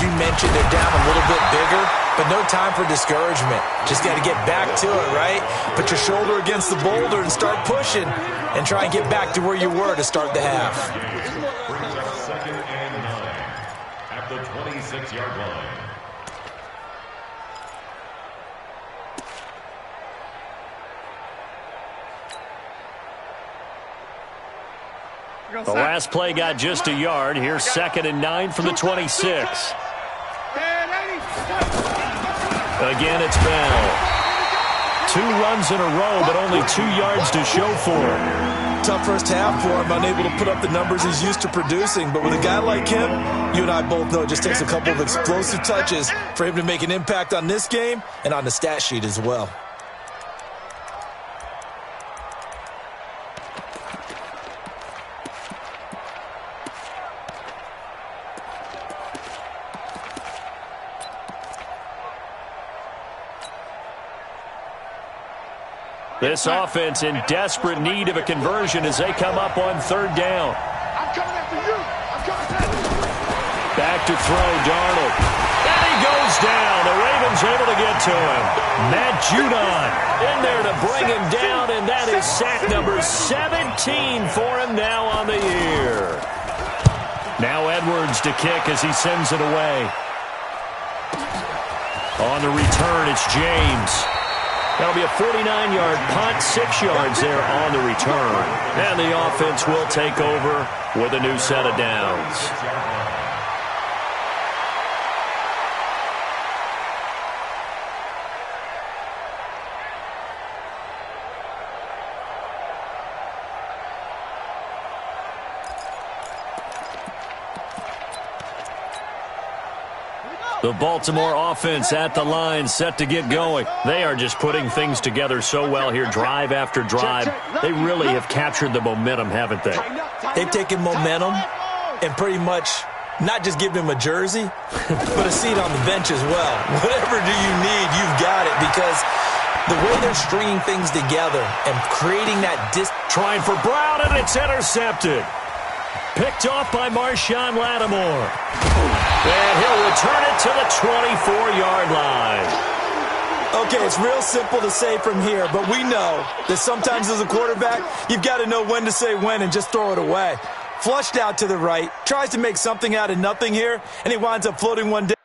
you mentioned, they're down a little bit bigger, but no time for discouragement. Just got to get back to it, right? Put your shoulder against the boulder and start pushing and try and get back to where you were to start the half. Second and 9 at the 26-yard line. The last play got just a yard. Here's 2nd and 9 from the 26. Again, it's Bell. 2 runs in a row, but only 2 yards to show for it. Tough first half for him, unable to put up the numbers he's used to producing. But with a guy like him, you and I both know it just takes a couple of explosive touches for him to make an impact on this game and on the stat sheet as well. This offense in desperate need of a conversion as they come up on 3rd down. Back to throw, Darnold. And he goes down. The Ravens able to get to him. Matt Judon in there to bring him down, and that is sack number 17 for him now on the year. Now Edwards to kick as he sends it away. On the return, it's James. That'll be a 49-yard punt, 6 yards there on the return. And the offense will take over with a new set of downs. The Baltimore offense at the line, set to get going. They are just putting things together so well here, drive after drive. They really have captured the momentum, haven't they? They've taken momentum and pretty much not just given him a jersey, but a seat on the bench as well. Whatever do you need, you've got it, because the way they're stringing things together and creating that trying for Brown, and it's intercepted. Picked off by Marshawn Lattimore. And he'll return it to the 24-yard line. Okay, it's real simple to say from here, but we know that sometimes as a quarterback, you've got to know when to say when and just throw it away. Flushed out to the right, tries to make something out of nothing here, and he winds up floating one down.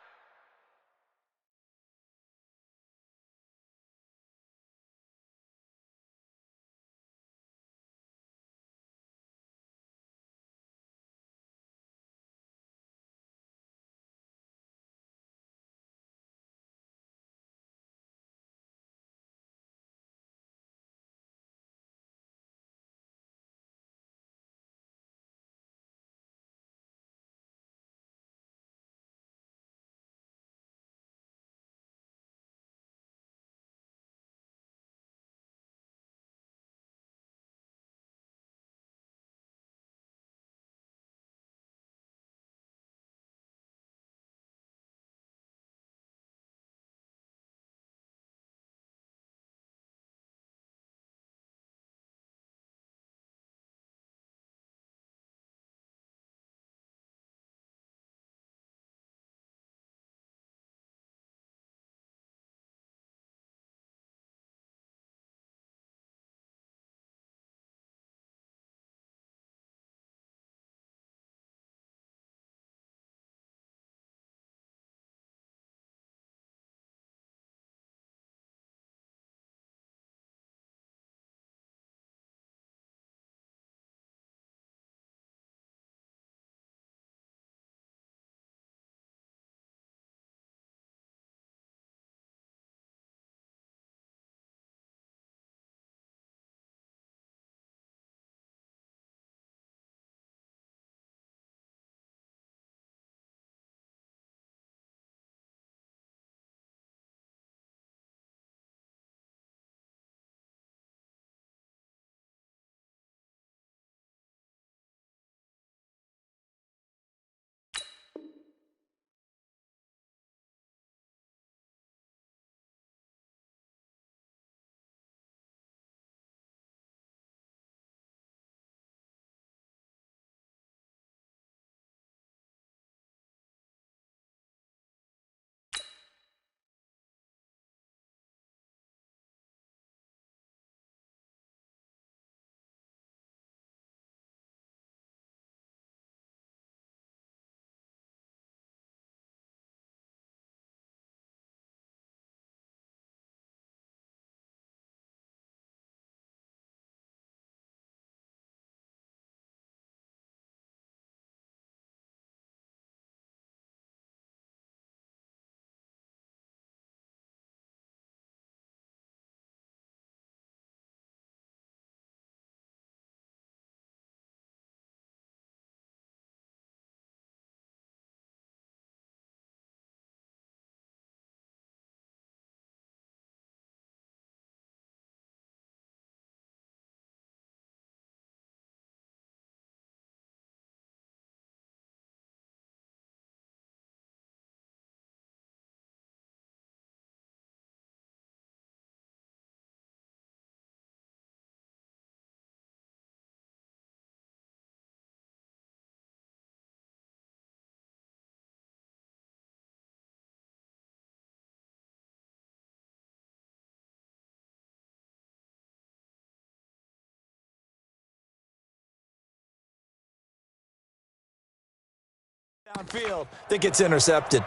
downfield that gets intercepted.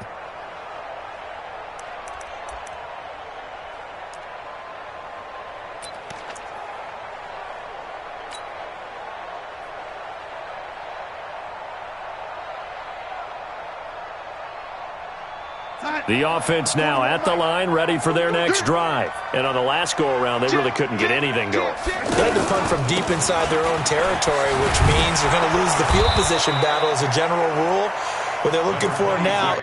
The offense now at the line, ready for their next drive. And on the last go-around, they really couldn't get anything going. They had to punt from deep inside their own territory, which means they're going to lose the field position battle as a general rule. What they're looking for now...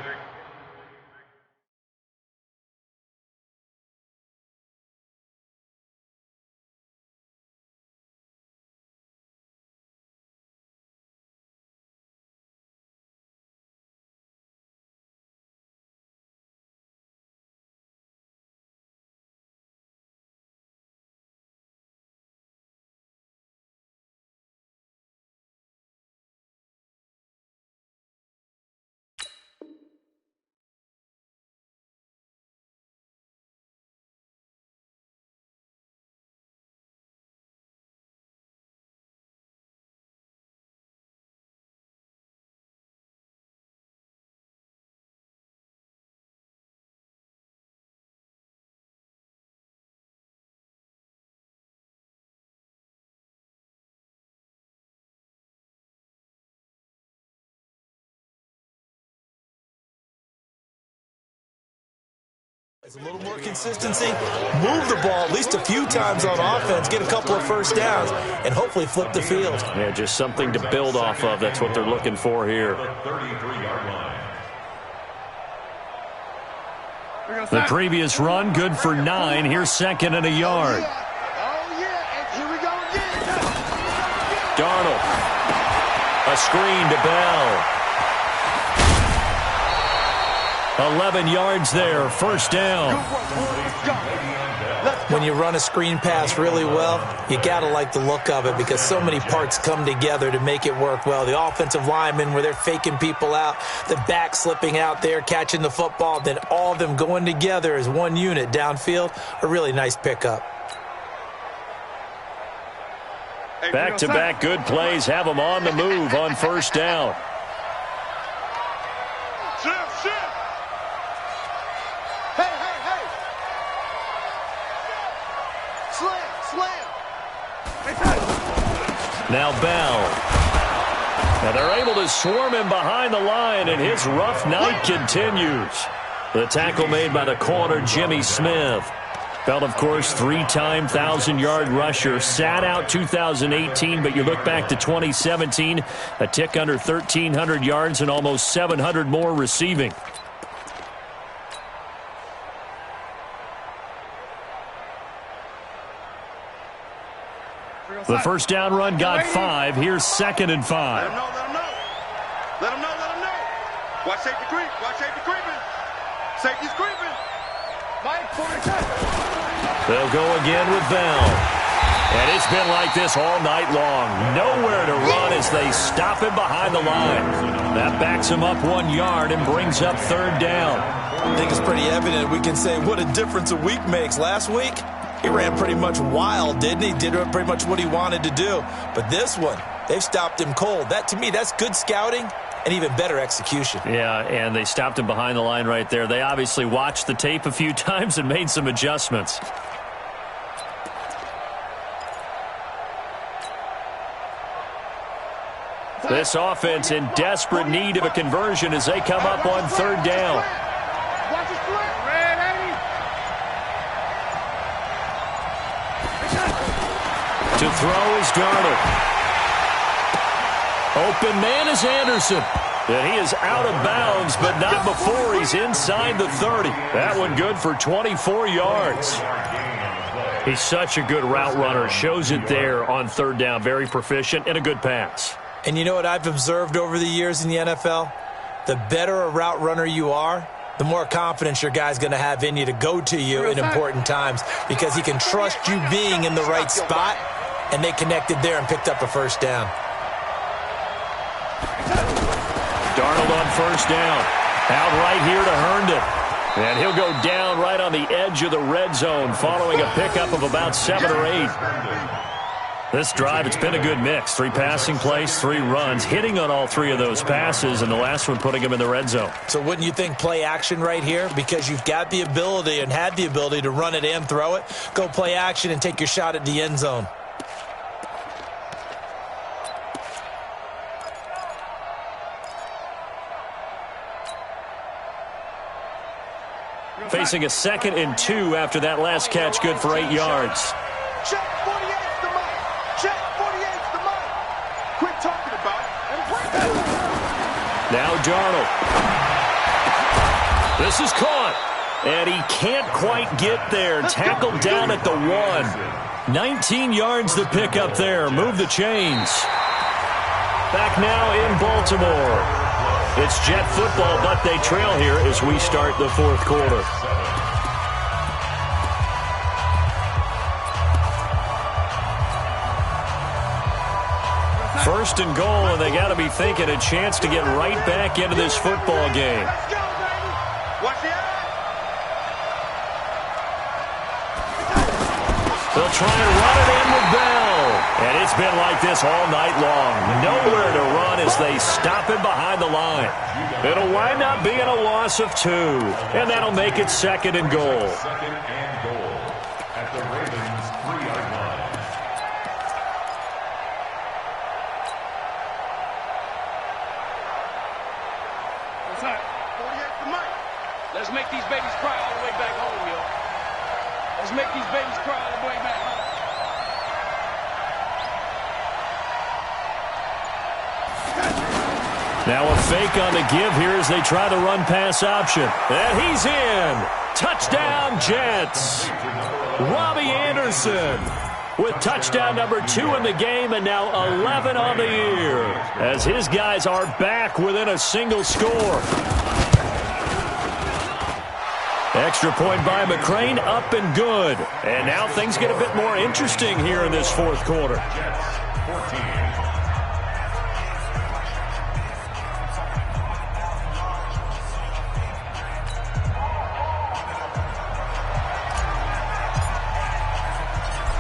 A little more consistency, move the ball at least a few times on offense, get a couple of first downs, and hopefully flip the field. Yeah, just something to build off of. That's what they're looking for here. The previous run, good for 9. Here's 2nd and a yard. Darnold. A screen to Bell. 11 yards there, first down. When you run a screen pass really well, you got to like the look of it because so many parts come together to make it work well. The offensive linemen, where they're faking people out, the back slipping out there, catching the football, then all of them going together as one unit downfield, a really nice pickup. Back-to-back good plays have them on the move on first down. Now Bell. Now they're able to swarm him behind the line, and his rough night continues. The tackle made by the corner, Jimmy Smith. Bell, of course, 3-time 1,000-yard rusher. Sat out 2018, but you look back to 2017, a tick under 1,300 yards and almost 700 more receiving. The first down run got 5. Here's 2nd and 5. Let him know. Let him know. Watch safety creep. Watch safety creeping. Safety's creeping. They'll go again with Bell. And it's been like this all night long. Nowhere to run as they stop him behind the line. That backs him up 1 yard and brings up 3rd down. I think it's pretty evident. We can say what a difference a week makes. Last week, he ran pretty much wild, didn't he? Did pretty much what he wanted to do. But this one, they've stopped him cold. That, to me, that's good scouting and even better execution. Yeah, and they stopped him behind the line right there. They obviously watched the tape a few times and made some adjustments. This offense in desperate need of a conversion as they come up on 3rd down. To throw is Darnold. Open man is Anderson. And he is out of bounds, but not before he's inside the 30. That one good for 24 yards. He's such a good route runner. Shows it there on 3rd down. Very proficient and a good pass. And you know what I've observed over the years in the NFL? The better a route runner you are, the more confidence your guy's going to have in you to go to you in important times because he can trust you being in the right spot, and they connected there and picked up a first down. Darnold on first down. Out right here to Herndon. And he'll go down right on the edge of the red zone following a pickup of about 7 or 8. This drive, it's been a good mix. 3 passing plays, 3 runs, hitting on all 3 of those passes, and the last one putting him in the red zone. So wouldn't you think play action right here? Because you've got the ability and had the ability to run it and throw it. Go play action and take your shot at the end zone. Facing a 2nd and 2 after that last catch, good for 8 yards. Check 48's the mic. Check 48's the mic. Quit talking about it and bring it. Now Darnold. This is caught. And he can't quite get there. Tackled down at the 1. 19 yards to pick up there. Move the chains. Back now in Baltimore. It's Jet football, but they trail here as we start the 4th quarter. First and goal, and they got to be thinking a chance to get right back into this football game. Let's go, baby. Watch the eye. They'll try and run it in with Bell. And it's been like this all night long. Nowhere to run as they stop him behind the line. It'll wind up being a loss of 2. And that'll make it 2nd and goal. 2nd and goal at the Ravens' 3-yard line. What's that? 48's the mic. Let's make these babies cry all the way back home, yo. Let's make these babies cry all the way back home. Now a fake on the give here as they try to run pass option. And he's in. Touchdown, Jets. Robbie Anderson with touchdown number 2 in the game and now 11 on the year as his guys are back within a single score. Extra point by McCrane, up and good. And now things get a bit more interesting here in this 4th quarter. Jets 14.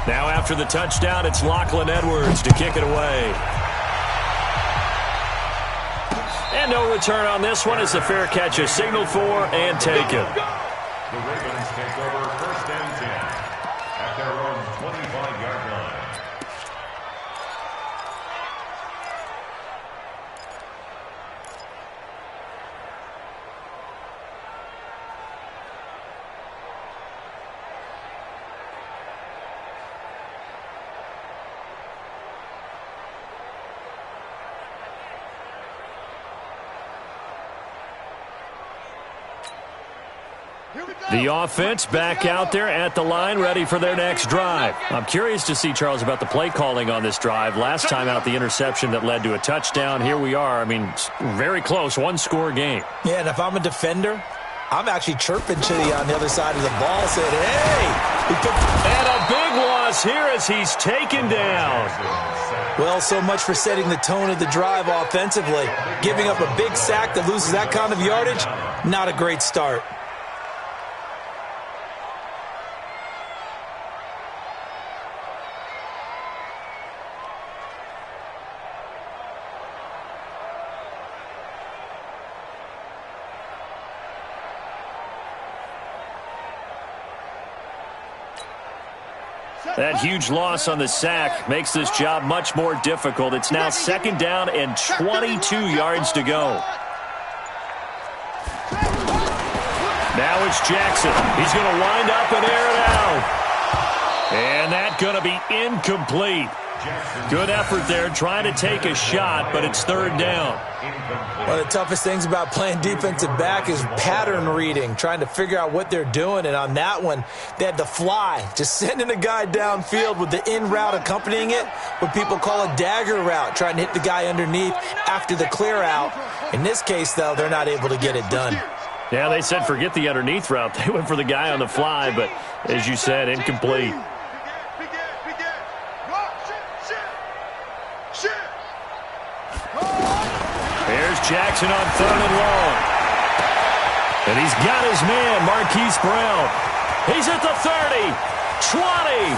Now after the touchdown, it's Lachlan Edwards to kick it away. And no return on this one as the fair catch is signaled for and taken. The Ravens take over 1st and 10 at their own 25-yard line. The offense back out there at the line, ready for their next drive. I'm curious to see, Charles, about the play calling on this drive. Last time out, the interception that led to a touchdown. Here we are. I mean, very close, 1-score game. Yeah, and if I'm a defender, I'm actually chirping Chitty on the other side of the ball, saying, hey! And a big loss here as he's taken down. Well, so much for setting the tone of the drive offensively. Giving up a big sack that loses that kind of yardage, not a great start. That huge loss on the sack makes this job much more difficult. It's now 2nd down and 22 yards to go. Now it's Jackson. He's going to wind up and air it out. And that's going to be incomplete. Good effort there, trying to take a shot, but it's 3rd down. One of the toughest things about playing defensive back is pattern reading, trying to figure out what they're doing. And on that one, they had to fly, just sending a guy downfield with the in route accompanying it, what people call a dagger route, trying to hit the guy underneath after the clear out. In this case, though, they're not able to get it done. Yeah, they said forget the underneath route. They went for the guy on the fly, but as you said, incomplete. Here's Jackson on 3rd and long. And he's got his man, Marquise Brown. He's at the 30, 20,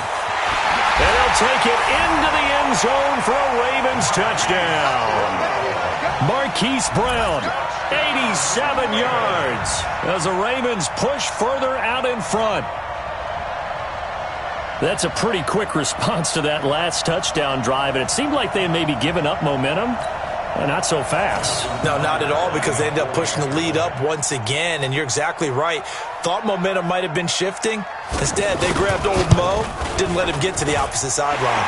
And he'll take it into the end zone for a Ravens touchdown. Marquise Brown, 87 yards, as the Ravens push further out in front. That's a pretty quick response to that last touchdown drive, and it seemed like they had maybe given up momentum. Not so fast. No, not at all, because they ended up pushing the lead up once again, and you're exactly right. Thought momentum might have been shifting. Instead, they grabbed old Mo, didn't let him get to the opposite sideline.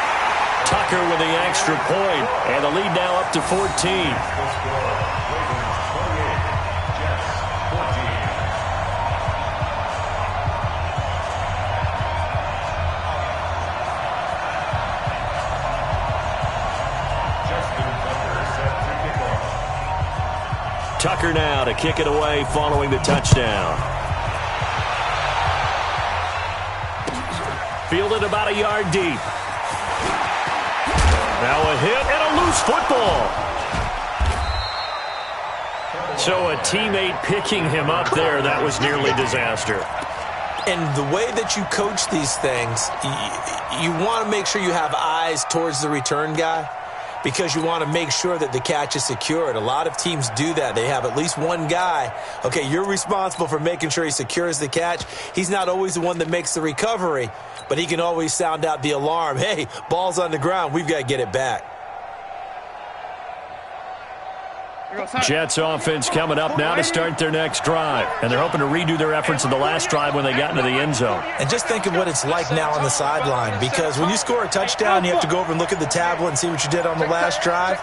Tucker with the extra point, and the lead now up to 14. Tucker now to kick it away following the touchdown. Fielded about a yard deep. Now a hit and a loose football. So a teammate picking him up there, that was nearly disaster. And the way that you coach these things, you want to make sure you have eyes towards the return guy, because you want to make sure that the catch is secured. A lot of teams do that. They have at least one guy. Okay, you're responsible for making sure he secures the catch. He's not always the one that makes the recovery, but he can always sound out the alarm. Hey, ball's on the ground. We've got to get it back. Jets offense coming up now to start their next drive. And they're hoping to redo their efforts in the last drive when they got into the end zone. And just think of what it's like now on the sideline, because when you score a touchdown, you have to go over and look at the tablet and see what you did on the last drive.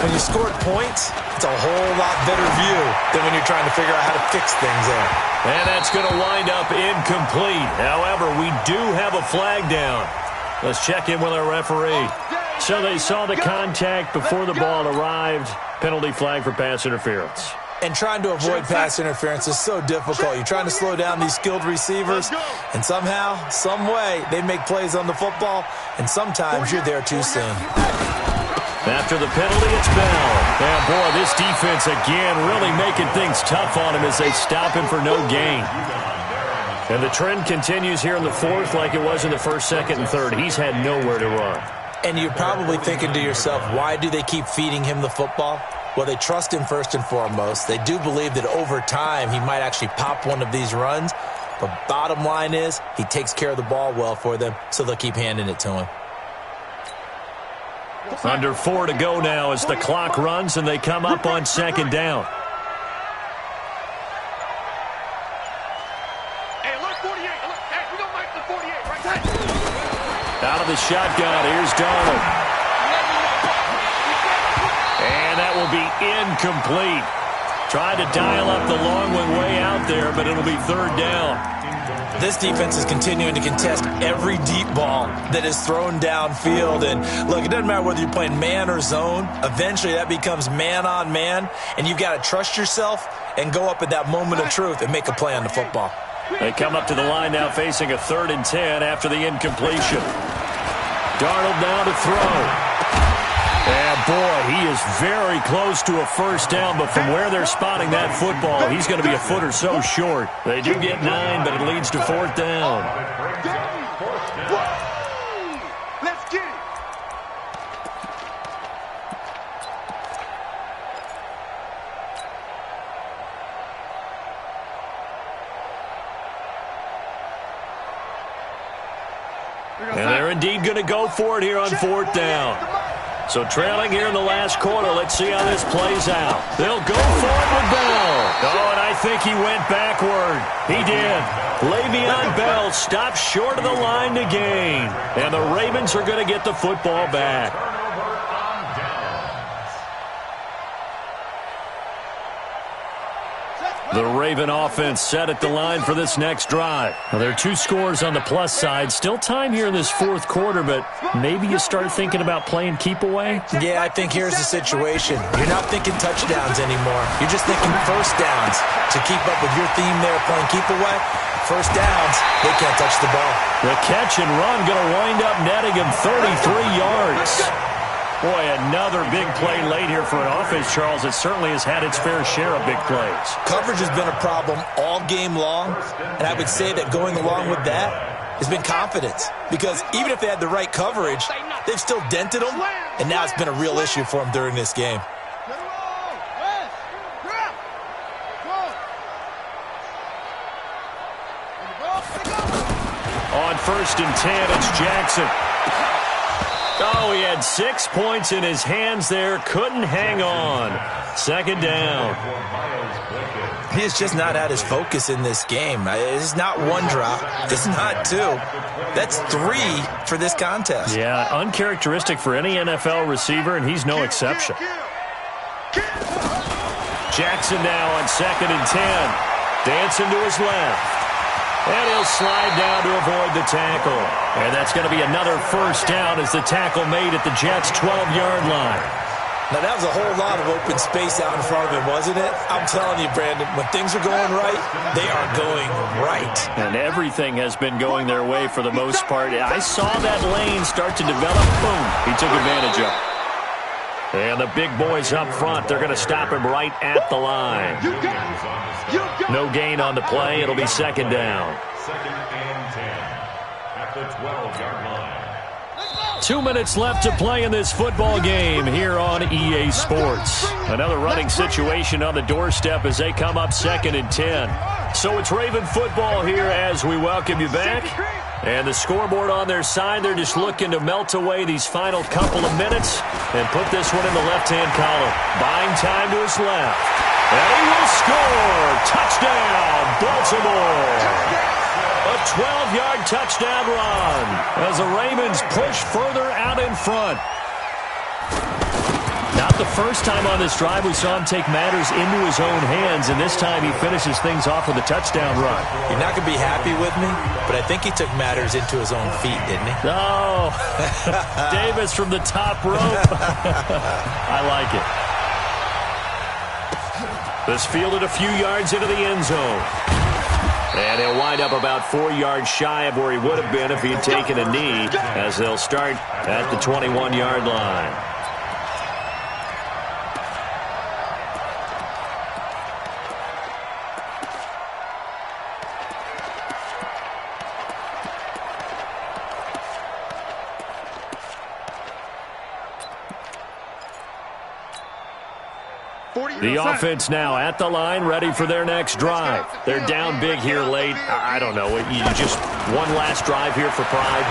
When you scored points, it's a whole lot better view than when you're trying to figure out how to fix things there. And that's going to wind up incomplete. However, we do have a flag down. Let's check in with our referee. So they saw the contact before the ball arrived. Penalty flag for pass interference. And trying to avoid pass interference is so difficult. You're trying to slow down these skilled receivers, and somehow, some way, they make plays on the football, and sometimes you're there too soon. After the penalty, it's Bell. And boy, this defense again really making things tough on him as they stop him for no gain. And the trend continues here in the fourth like it was in the first, second, and third. He's had nowhere to run. And you're probably thinking to yourself, why do they keep feeding him the football? Well, they trust him first and foremost. They do believe that over time he might actually pop one of these runs. But bottom line is he takes care of the ball well for them, so they'll keep handing it to him. Under 4 to go now as the clock runs and they come up on second down. Out of the shotgun, here's Darnold. And that will be incomplete. Tried to dial up the long one way out there, but it'll be third down. This defense is continuing to contest every deep ball that is thrown downfield. And look, it doesn't matter whether you're playing man or zone. Eventually that becomes man on man, and you've got to trust yourself and go up at that moment of truth and make a play on the football. They come up to the line now facing a 3rd and 10 after the incompletion. Darnold now to throw. And boy, he is very close to a first down, but from where they're spotting that football, he's going to be a foot or so short. They do get 9, but it leads to 4th down. Let's get it. And they're indeed going to go for it here on 4th down. So trailing here in the last quarter, let's see how this plays out. They'll go for it with Bell. Oh, and I think he went backward. He did. Le'Veon Bell stopped short of the line to gain. And the Ravens are going to get the football back. The Raven offense set at the line for this next drive. Well, there are 2 scores on the plus side. Still time here in this 4th quarter, but maybe you start thinking about playing keep away? Yeah, I think here's the situation. You're not thinking touchdowns anymore. You're just thinking first downs. To keep up with your theme there, playing keep away, first downs, they can't touch the ball. The catch and run going to wind up netting him 33 yards. Boy, another big play late here for an offense, Charles. It certainly has had its fair share of big plays. Coverage has been a problem all game long, and I would say that going along with that, has been confidence. Because even if they had the right coverage, they've still dented them, and now it's been a real issue for them during this game. On 1st and 10, it's Jackson. Oh, he had 6 points in his hands there. Couldn't hang on. 2nd down. He is just not at his focus in this game. It's not one drop. It's not two. That's 3 for this contest. Yeah, uncharacteristic for any NFL receiver, and he's no exception. Jackson now on 2nd and 10. Dancing to his left. And he'll slide down to avoid the tackle. And that's going to be another 1st down as the tackle made at the Jets' 12-yard line. Now, that was a whole lot of open space out in front of him, wasn't it? I'm telling you, Brandon, when things are going right, they are going right. And everything has been going their way for the most part. I saw that lane start to develop. Boom. He took advantage of it. And the big boys up front, they're going to stop him right at the line. No gain on the play. It'll be 2nd down. 2nd and 10 at the 12-yard line. 2 minutes left to play in this football game here on EA Sports. Another running situation on the doorstep as they come up 2nd and 10. So it's Raven football here as we welcome you back. And the scoreboard on their side, they're just looking to melt away these final couple of minutes and put this one in the left-hand column. Buying time to his left. And he will score. Touchdown, Baltimore. A 12-yard touchdown run as the Ravens push further out in front. Not the first time on this drive we saw him take matters into his own hands, and this time he finishes things off with a touchdown run. You're not going to be happy with me, but I think he took matters into his own feet, didn't he? No. Davis from the top rope. I like it. This fielded a few yards into the end zone. And he'll wind up about 4 yards shy of where he would have been if he had taken a knee, as they'll start at the 21-yard line. The offense now at the line, ready for their next drive. They're down big here late. I don't know. You just one last drive here for pride.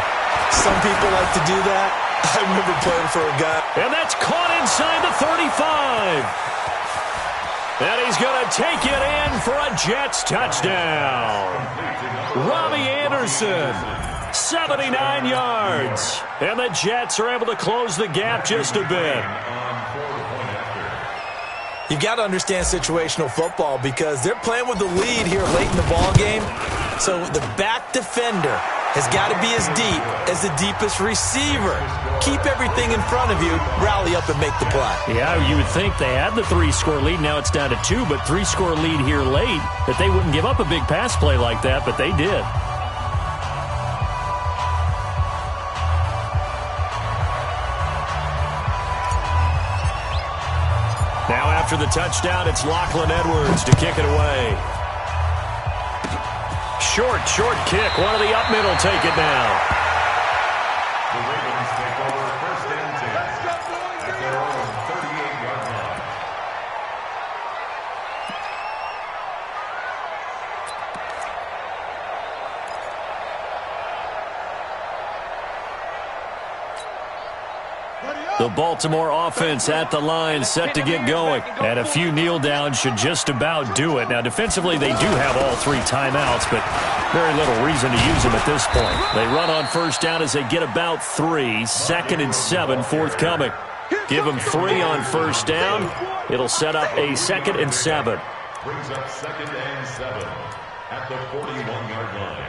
Some people like to do that. I remember playing for a guy. And that's caught inside the 35. And he's going to take it in for a Jets touchdown. Robbie Anderson, 79 yards. And the Jets are able to close the gap just a bit. You've got to understand situational football because they're playing with the lead here late in the ball game. So the back defender has got to be as deep as the deepest receiver. Keep everything in front of you, rally up and make the play. Yeah, you would think they had the 3-score lead. Now it's down to 2, but 3-score lead here late, that they wouldn't give up a big pass play like that, but they did. Now after the touchdown, it's Lachlan Edwards to kick it away. Short kick. One of the up middle take it now. The Ravens take over 1st and 10 at their own 38-yard line. The Baltimore offense at the line, set to get going. And a few kneel downs should just about do it. Now, defensively, they do have all 3 timeouts, but very little reason to use them at this point. They run on 1st down as they get about 3. 2nd and 7 forthcoming. Give them 3 on 1st down. It'll set up a 2nd and 7. Brings up 2nd and 7 at the 41-yard line.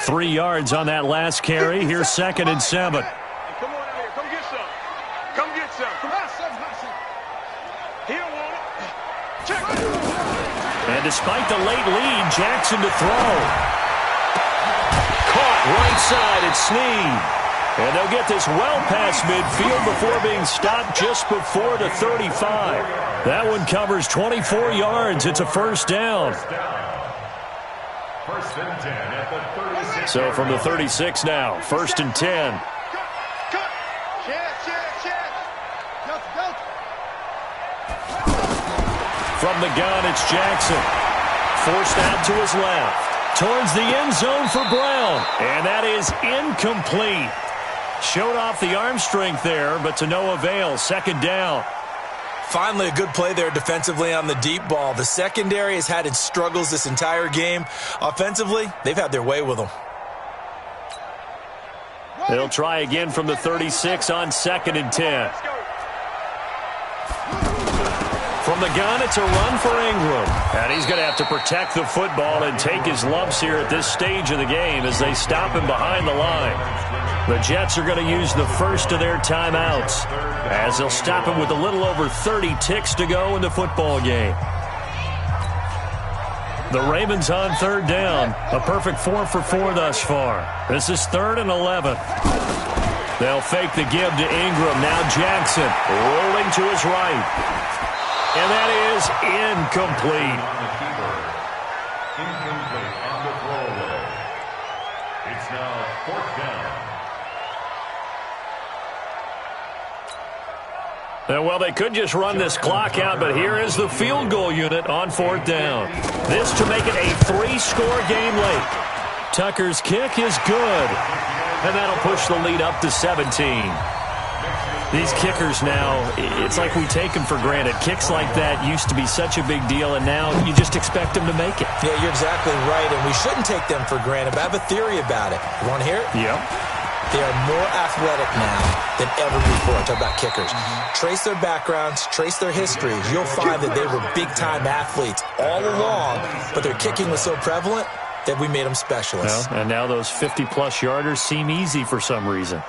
3 yards on that last carry. Here's 2nd and 7. Come on out here. Come get some. Come get some. Come on. He don't want it. Check it. And despite the late lead, Jackson to throw. Caught right side. It's Snead. And they'll get this well past midfield before being stopped just before the 35. That one covers 24 yards. It's a first down. First and 10 at the 36. So from the 36 now, first and 10. From the gun, it's Jackson. Forced out to his left. Towards the end zone for Brown. And that is incomplete. Showed off the arm strength there, but to no avail. Second down. Finally, a good play there defensively on the deep ball. The secondary has had its struggles this entire game. Offensively, they've had their way with them. They'll try again from the 36 on second and 10. From the gun, it's a run for Ingram. And he's going to have to protect the football and take his lumps here at this stage of the game as they stop him behind the line. The Jets are going to use the first of their timeouts as they'll stop him with a little over 30 ticks to go in the football game. The Ravens on third down. A perfect 4 for 4 thus far. This is 3rd and 11. They'll fake the give to Ingram. Now Jackson rolling to his right. And that is incomplete. Incomplete on the throwaway. It's now 4th down. Well, they could just run this clock out, but here is the field goal unit on 4th down. This to make it a 3-score game late. Tucker's kick is good, and that'll push the lead up to 17. These kickers now, it's like we take them for granted. Kicks like that used to be such a big deal, and now you just expect them to make it. Yeah, you're exactly right, and we shouldn't take them for granted, but I have a theory about it. You want to hear it? Yep. They are more athletic now than ever before. I talk about kickers. Trace their backgrounds, trace their histories. You'll find that they were big-time athletes all along, but their kicking was so prevalent that we made them specialists. Well, and now those 50-plus yarders seem easy for some reason.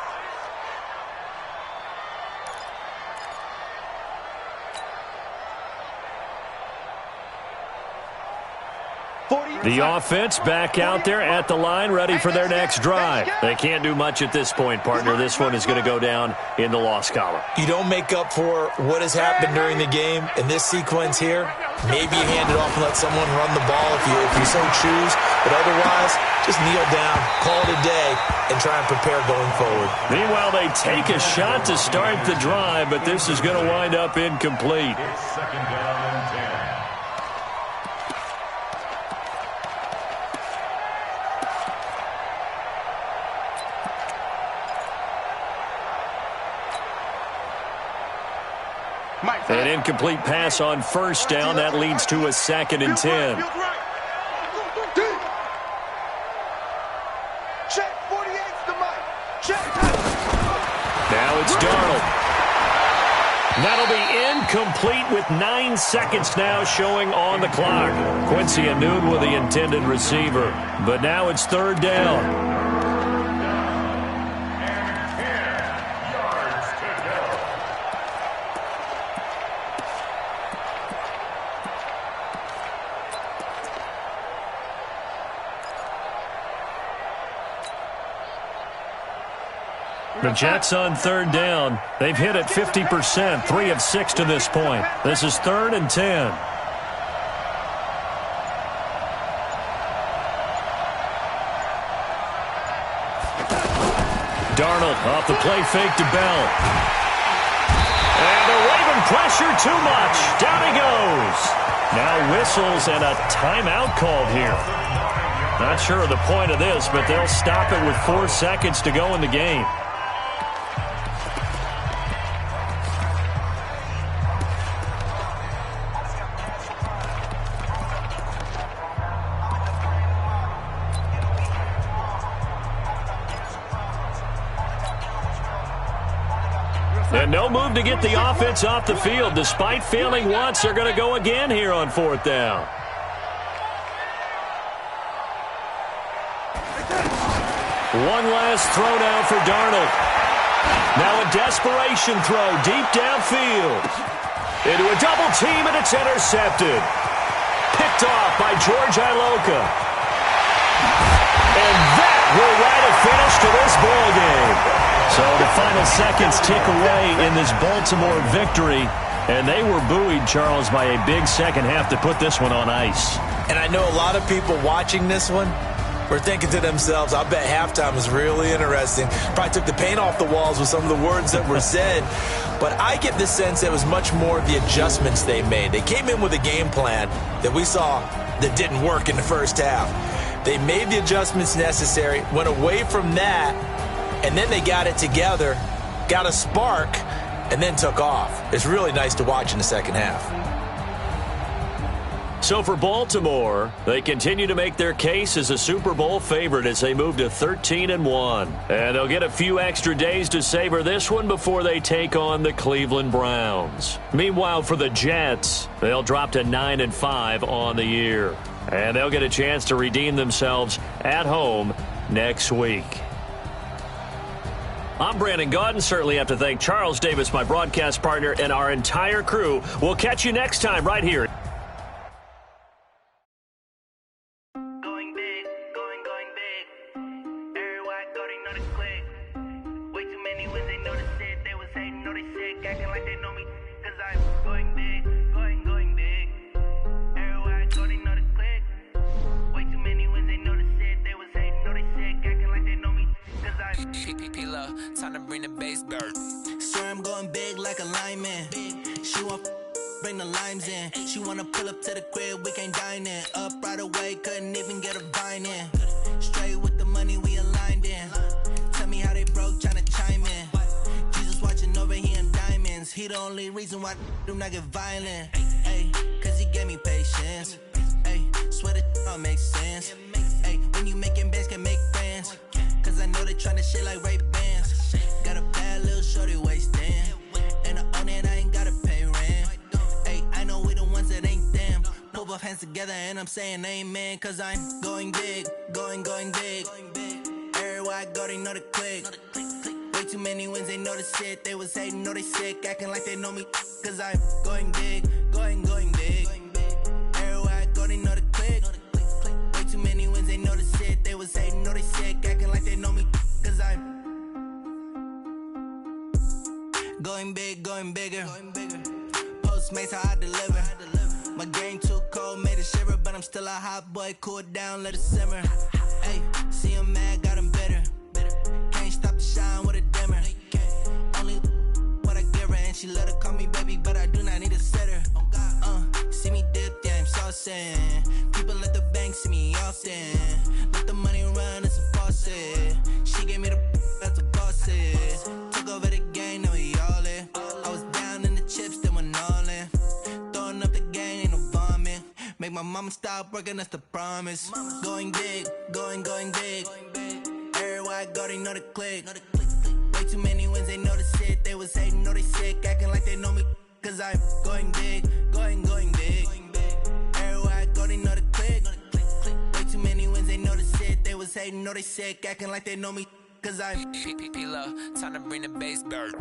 The offense back out there at the line, ready for their next drive. They can't do much at this point, partner. This one is going to go down in the loss column. You don't make up for what has happened during the game in this sequence here. Maybe you hand it off and let someone run the ball if you so choose. But otherwise, just kneel down, call it a day, and try and prepare going forward. Meanwhile, they take a shot to start the drive, but this is going to wind up incomplete. It's 2nd down and 10. An incomplete pass on first down. That leads to a 2nd and 10. Now it's Darnold. That'll be incomplete with 9 seconds now showing on the clock. Quincy Anoon with the intended receiver. But now it's 3rd down. The Jets on 3rd down. They've hit it 50%, 3 of 6 to this point. This is 3rd and 10. Darnold off the play fake to Bell. And the Raven pressure too much. Down he goes. Now whistles and a timeout called here. Not sure of the point of this, but they'll stop it with 4 seconds to go in the game. And no move to get the offense off the field. Despite failing once, they're going to go again here on 4th down. One last throw now for Darnold. Now a desperation throw deep downfield. Into a double team, and it's intercepted. Picked off by George Iloka. And that will write a finish to this ball game. final seconds tick away in this Baltimore victory. And they were buoyed, Charles, by a big second half to put this one on ice. And I know a lot of people watching this one were thinking to themselves, I bet halftime was really interesting. Probably took the paint off the walls with some of the words that were said. But I get the sense it was much more of the adjustments they made. They came in with a game plan that we saw that didn't work in the first half. They made the adjustments necessary, went away from that, and then they got it together, got a spark, and then took off. It's really nice to watch in the second half. So for Baltimore, they continue to make their case as a Super Bowl favorite as they move to 13-1. And they'll get a few extra days to savor this one before they take on the Cleveland Browns. Meanwhile, for the Jets, they'll drop to 9-5 on the year. And they'll get a chance to redeem themselves at home next week. I'm Brandon Gaudin. Certainly have to thank Charles Davis, my broadcast partner, and our entire crew. We'll catch you next time right here. Time to bring the bass bird. Swear I'm going big like a lineman. She want bring the limes in. She wanna pull up to the crib, we can't dine in. Up right away, couldn't even get a vine in. Straight with the money we aligned in. Tell me how they broke, tryna chime in. Jesus watching over, he in diamonds. He the only reason why do not get violent. Ay, cause he gave me patience. Ay, swear that all makes sense. Ay, when you making bands, can make friends. Cause I know they tryna shit like Ray Bans. Got a bad little shorty wasting. And I own it, I ain't gotta pay rent. Ay, I know we the ones that ain't them. Put both hands together and I'm saying amen. Cause I'm going big, going big. Everywhere I go, they know the click. Way too many wins, they know the shit. They was hating, know they sick, acting like they know me. Cause I'm going big, going big. Everywhere I go, they know the click. Way too many wins, they know the shit. They was hating, know they sick, acting like they know me. Cause I'm going big, going bigger. Postmates how I deliver. My game too cold, made it shiver, but I'm still a hot boy. Cool it down, let it simmer. Hey, see him mad, got him bitter. Can't stop the shine with a dimmer. Only what I give her, and she let her call me baby, but I do not need a sitter. See me dip, yeah, I'm saucing. People at the bank see me often. Let the money run, it's a faucet. She gave me the that's a faucet. Took over the game, now we all in. I was down in the chips, then went all in. Throwing up the game, ain't no vomit. Make my mama stop working, that's the promise. Going big, going big. Everywhere I go, they know the click. Way too many wins, they know the shit. They was hating, know they sick, acting like they know me. Cause I'm going big, going big. Everywhere I go, they know the click. Way too many wins, they know the shit. They was hating, know they sick, acting like they know me. Cause I'm P-P-P-Love, time to bring the bass bird.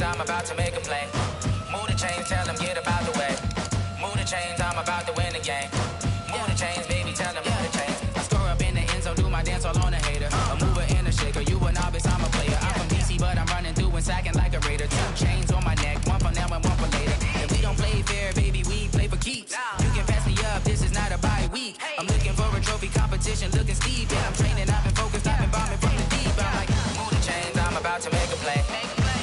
I'm about to make a play. Move the chains, tell them get about the way. Move the chains, I'm about to win the game. Move the chains, baby, tell them move the chains. I score up in the end zone, do my dance all on a hater. A mover and a shaker, you a novice, I'm a player. I'm from DC, but I'm running through and sacking like a raider. 2 chains on my neck, one for now and one for later. If we don't play fair, baby, we play for keeps. You can pass me up, this is not a bye week. I'm looking for a trophy competition, looking steep. Yeah, I'm training, I've been focused, I've been bombing from the deep. I'm like, move the chains, I'm about to make a play.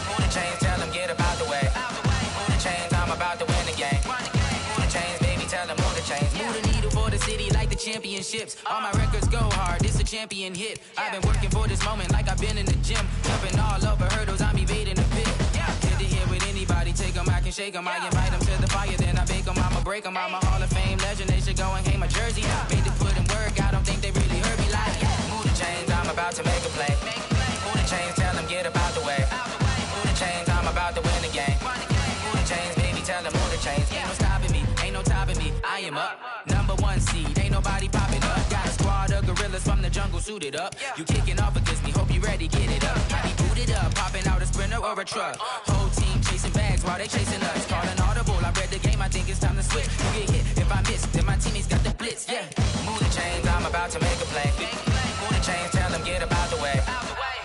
Move the chains, tell them get about the way. Move the chains, I'm about to win the game. Move the chains, baby, tell them move the chains. Move the needle for the city like the championships. All my records go hard, it's a champion hit. I've been working for this moment like I've been in the gym. Jumping all over hurdles, I'm evading the pit. Did to hear with anybody, take them, I can shake them. I invite them to the fire, then I bake them, I'ma break them. I'm a Hall of Fame legend, they should go and hang my jersey. Made to put in work, I don't think they really heard me like, move the chains, I'm about to make a play. Move the chains, tell them get up out the way. Move the chains, I'm about to win the game. Move the chains, baby, tell them move the chains. Ain't no stopping me, ain't no topping me. I am up, #1 seed, ain't nobody popping up. Got a squad of gorillas from the jungle suited up. You kicking off against me, hope you ready, get it up. I be booted up, popping out a Sprinter or a truck. Whole team chasing bags while they chasing us. Calling audible, I read the game, I think it's time to switch. You get hit, if I miss, then my teammates got the blitz, yeah. Move the chains, I'm about to make a play. Move the chains, tell them get about the way.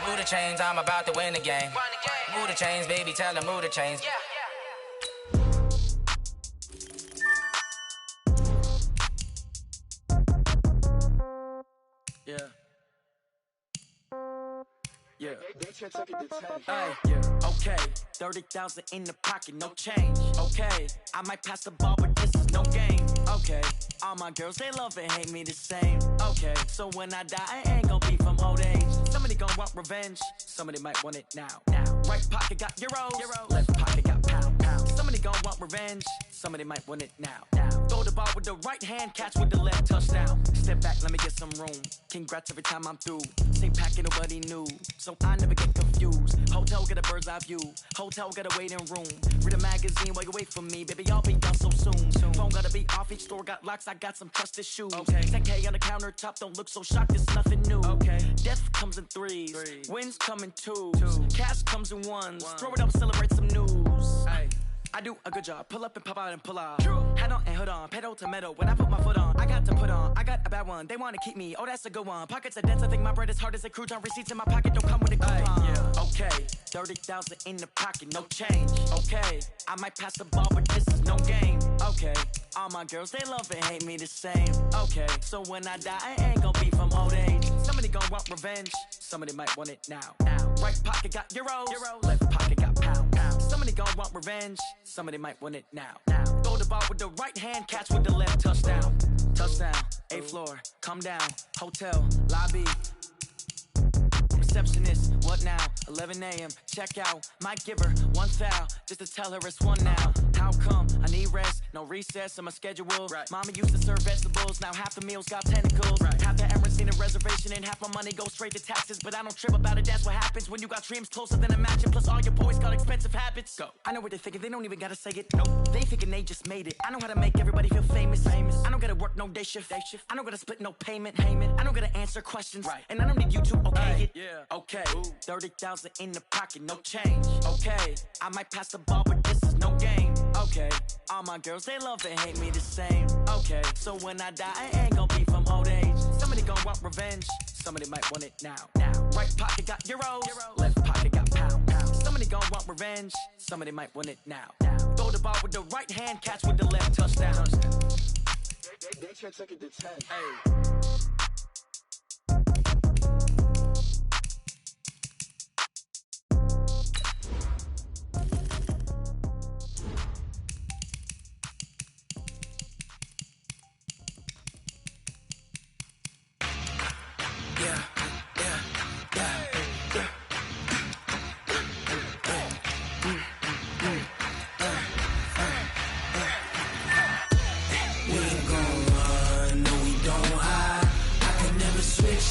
Move the chains, I'm about to win the game. Move the chains, baby, tell them move the chains. Yeah. Yeah. Hey, yeah. Okay. 30,000 in the pocket, no change. Okay. I might pass the ball, but this is no game. Okay. All my girls, they love and hate me the same. Okay. So when I die, I ain't gon' be from old age. Somebody gon' want revenge. Somebody might want it now. Right pocket got euros. Left pocket got pound. Somebody gon' want revenge. Somebody might want it now. Throw the ball with the right hand, catch with the left, touchdown. Step back, let me get some room. Congrats every time I'm through. Same packet, nobody knew. So I never get confused. Hotel get a bird's eye view. Hotel get a waiting room. Read a magazine while you wait for me. Baby, I'll be done so soon. Phone gotta be off, each store got locks. I got some trusted shoes. 10K on the countertop, don't look so shocked, it's nothing new. Death comes in threes. Wins come in twos. Cash comes in ones. Throw it up, celebrate some news. I do a good job, pull up and pop out and pull out. Head on and hood on, pedal to metal. When I put my foot on, I got to put on. I got a bad one, they wanna keep me. Oh, that's a good one. Pockets are dense, I think my bread is hard as a crouton. Receipts in my pocket don't come with a coupon. Okay, 30,000 in the pocket, no change. Okay, I might pass the ball, but this is no game. Okay, all my girls, they love and hate me the same. Okay, so when I die, I ain't gon' be from old age. Somebody gon' want revenge. Somebody might want it now. Right pocket got euros. Left pocket got pound. Somebody gon' want revenge. Somebody might want it now. Throw the ball with the right hand, catch with the left, touchdown. Touchdown, 8th floor, come down. Hotel, lobby. Receptionist, what now? 11 a.m., check out. Might give her one foul, just to tell her it's one now. How come? I need rest, no recess in my schedule. Mama used to serve vegetables, now half the meals got tentacles. Half the errands need a reservation and half my money goes straight to taxes. But I don't trip about it, that's what happens when you got dreams closer than a match. And plus all your boys got expensive habits. Go. I know what they're thinking, they don't even gotta say it. Nope. They thinking they just made it. I know how to make everybody feel famous. I don't gotta work no day shift. I don't gotta split no payment. I don't gotta answer questions. And I don't need you to okay it. Okay, 30,000 in the pocket, no change. Okay, I might pass the ball, but this is no game. Okay, all my girls, they love and hate me the same. Okay, so when I die, I ain't gon' be from old age. Somebody gon' want revenge. Somebody might want it now. Right pocket got euros. Left pocket got pound. Somebody gon' want revenge. Somebody might want it now. Throw the ball with the right hand, catch with the left, touchdown. They can't take it to 10.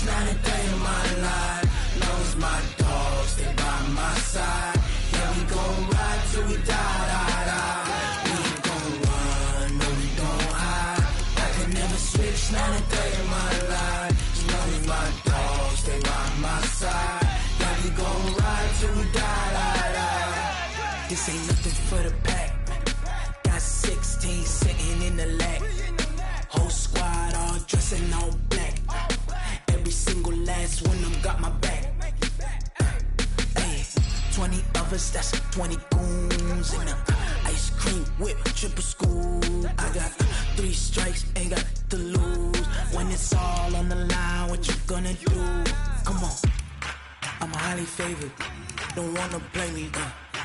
Not a day in my life. Long as my dogs, they by my side. Yeah, we gon' ride till we die. We ain't gon' run, no, we don't hide. I can never switch, not a day in my life. As long as my dogs, they by my side. Yeah, we gon' ride till we die. This ain't nothing for the pack. Got 16 sitting in the lag. Whole squad all dressing all black. Every single last one of them got my back. 20 of us, that's 20 goons. And ice cream whip, triple scoop. I got 3 strikes, ain't got to lose. When it's all on the line, what you gonna do? Come on, I'm highly favored. Don't wanna play me,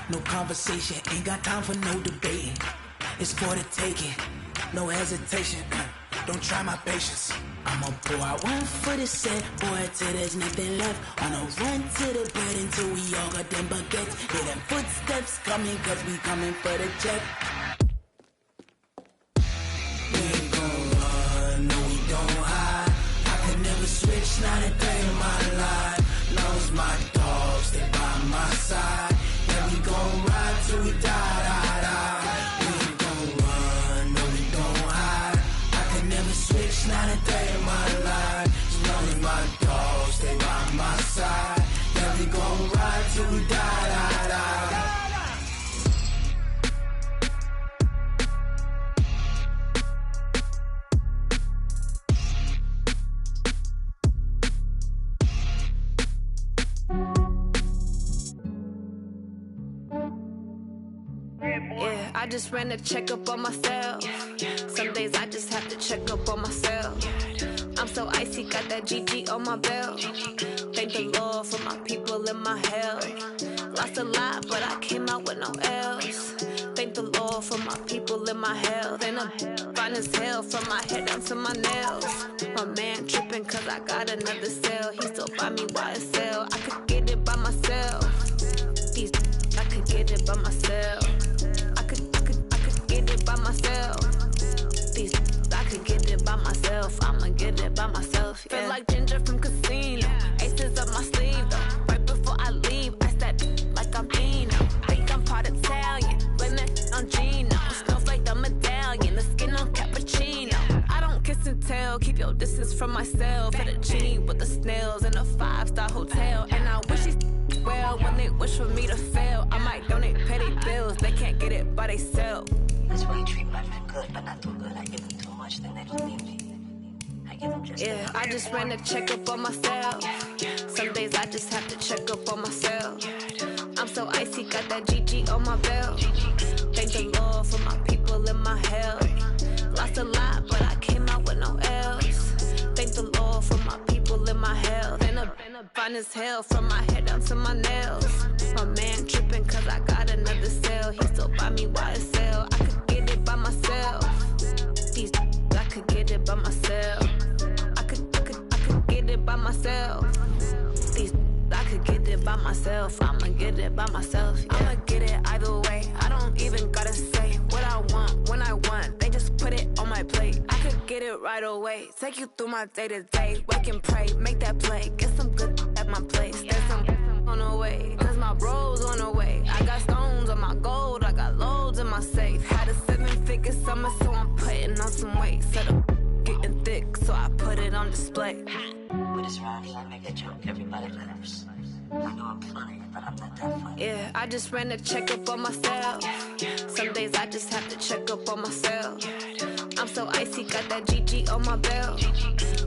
no conversation, ain't got time for no debating. It's for the taking, no hesitation. don't try my patience. I'ma pour out one for the set, boy, till there's nothing left. On a run to the bed until we all got them baguettes. Hear them footsteps coming, cause we coming for the check. We ain't gon' run, no we don't hide. I could never switch, not a day in my life. Long as my dogs, they by my side. Yeah, we gon' ride till we die, die, die. We ain't gon' run, no we don't hide. I could never switch, not a day in my life. As long as my dogs, they by my side. Yeah, we gon' ride till we die, die, die. Yeah, I just ran a checkup on myself. Some days I just have to check up on myself. I'm so icy, got that GG on my belt. Thank the Lord for my people and my health. Lost a lot, but I came out with no else. Thank the Lord for my people and my health. And I'm fine as hell from my head down to my nails. My man tripping cause I got another cell. He still buy me YSL. I could get it by myself. I could get it by myself. I could get it by myself. I could get it by myself. I'ma get it by myself. Yeah. Feel like Ginger from Casino. Aces up my sleeve though. Right before I leave, I step like I'm Dino. Think I'm part Italian. Blame that on Gino. Snowflake the medallion. The skin on cappuccino. I don't kiss and tell. Keep your distance from myself. At a genie with the snails in a 5-star hotel. And I wish these well when they wish for me to fail. I might donate petty bills. They can't get it by themselves. That's why you treat my friend good, but not too good. I give them too much, then they don't need me. I give them just yeah, I just ran a checkup on myself. Some days I just have to check up on myself. I'm so icy, got that GG on my belt. Thank the Lord for my people and my health. Lost a lot, but I came out with no else. Thank the Lord for my people and my health. And I'm fine as hell from my head down to my nails. My man tripping cause I got another cell. He still buy me YSL. I could get it by myself. I could get it by myself. I could get it by myself. I could get it by myself. I'ma get it by myself. Yeah. I'ma get it either way. I don't even gotta say what I want when I want. They just put it on my plate. I could get it right away. Take you through my day to day. Wake and pray, make that play. Get some good at my place. There's some on the way. Cause my bros on the way. I got stones on my gold. I got loads in my safe. Had a 7-figure summer, so I'm putting on some weight. Set up getting thick, so I put it on display. With this round here, I make a joke, everybody laughs. I know I'm funny, but I'm not that funny. Yeah, I just ran a checkup on myself. Some days I just have to check up on myself. I'm so icy, got that GG on my belt.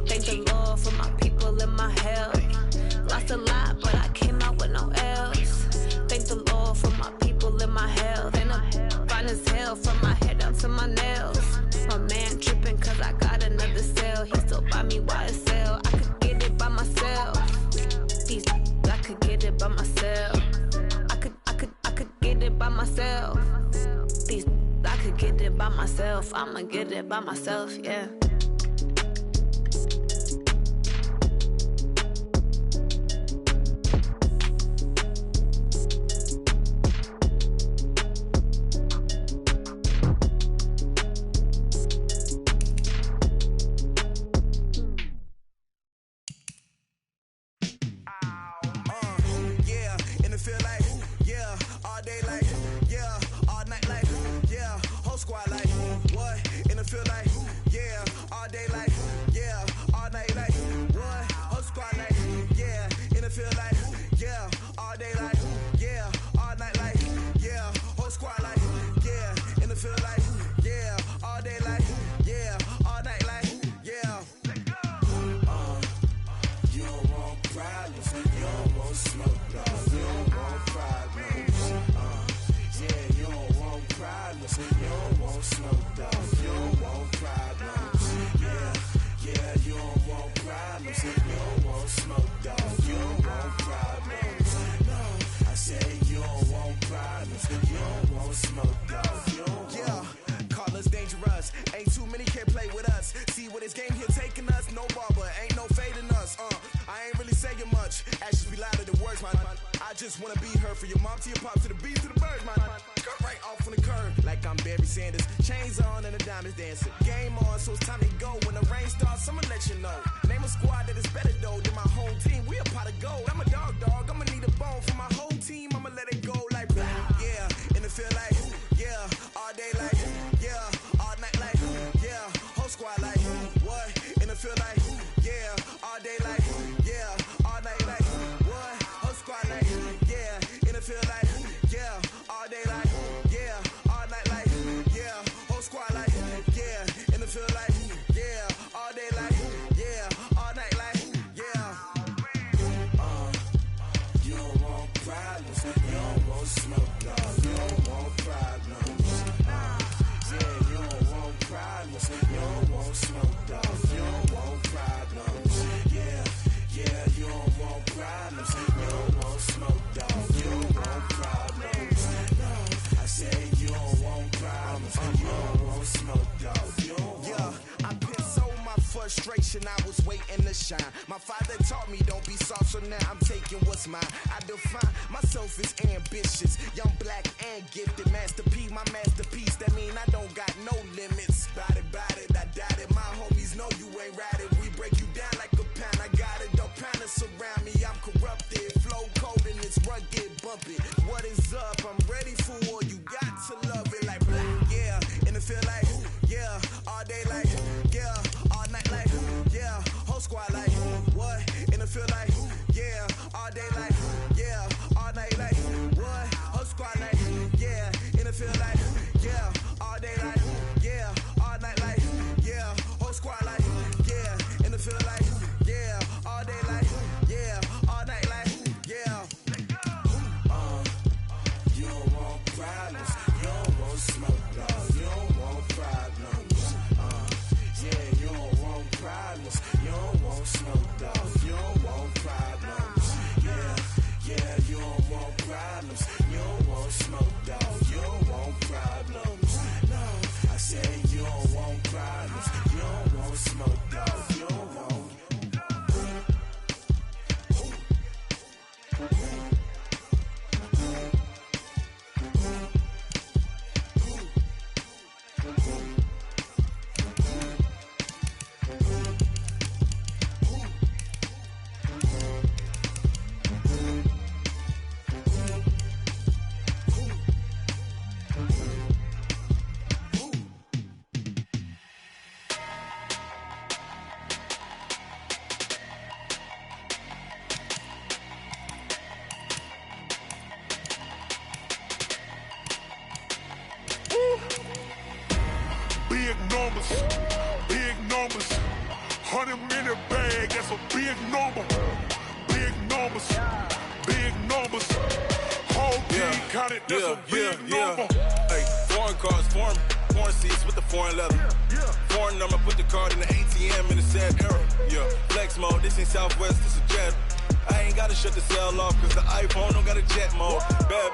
Thank the Lord for my people and my health. Lost a lot, but I came out with no else. Thank the Lord for my people and my health. And I'm fine as hell from my head down to my nails. My man tripping cause I got another cell. He still buy me YSL. I could get it by myself. I could get it by myself. I could get it by myself. I could get it by myself. I'ma get it by myself, yeah. Ain't too many can play with us. See where this game here taking us? No barber, ain't no fading us. I ain't really saying much. Actions be louder than words, man. I just wanna be heard from your mom to your pop to the beat to the birds, man. Cut right off on the curb like I'm Barry Sanders. Chains on and the diamonds dancing. Game on, so it's time to go. When the rain starts, I'ma let you know. Name a squad that is better though than my home team. We a pot of gold. I'm a dog. I'ma need a bone for my whole team. I'ma let it go like blah. Yeah, and it feel like yeah, all day like yeah, all night like yeah, whole squad like what? And it feel like yeah, all day like yeah, all night like what? Whole squad like yeah, and it feel like yeah, all day like yeah, all night like yeah, whole squad like yeah, and it feel like yeah, all day like yeah, all night like yeah. You don't want problems, you don't want smoke, dog. You don't want problems. Yeah, you don't want problems, you don't want smoke, dog. You don't want problems. Yeah, you don't want problems, you don't want smoke, dog. You don't want problems. No, I said you don't want problems, you don't want smoke, dog. You don't want. Yeah, I've been so my frustration, I was waiting to shine. My father taught me don't be soft, so now I'm taking what's mine. I define myself as ambitious, young, black, and gifted. Master P, my masterpiece. That mean I don't got no limits. Bout it, I doubt it. My homies know you ain't ratted. We break you down like a pound. I got it, don't pound to surround me. I'm corrupted, flow cold and it's rugged, bumpy. What is up? I'm ready for war. You got to love it like blah. Yeah, and it feel like yeah, all day like yeah, all night like yeah, whole squad like what? And it feel like yeah, all day like yeah, all night like what? Whole squad like yeah, and it feel like yeah, all day like yeah, all night like yeah, whole squad like yeah, and it feel like yeah, all day like yeah, all night like yeah. You don't want problems, you don't want smoke, dog. You don't want problems. Yeah, you don't want problems, you don't want smoke, dog. You don't want problems. Yeah, you don't want problems, you don't want smoke, dog. You don't want problems. No, I said you don't want problems, you don't want smoke, dog. You don't want. Big numbers, 100-minute bag, that's a big number. Big numbers, whole team counted, that's a big number. Hey, foreign cars, foreign seats with the foreign leather. Foreign number, put the card in the ATM in the sad era. Yeah, flex mode, this ain't Southwest, this a jet. I ain't gotta shut the cell off, cause the iPhone don't got a jet mode. Bad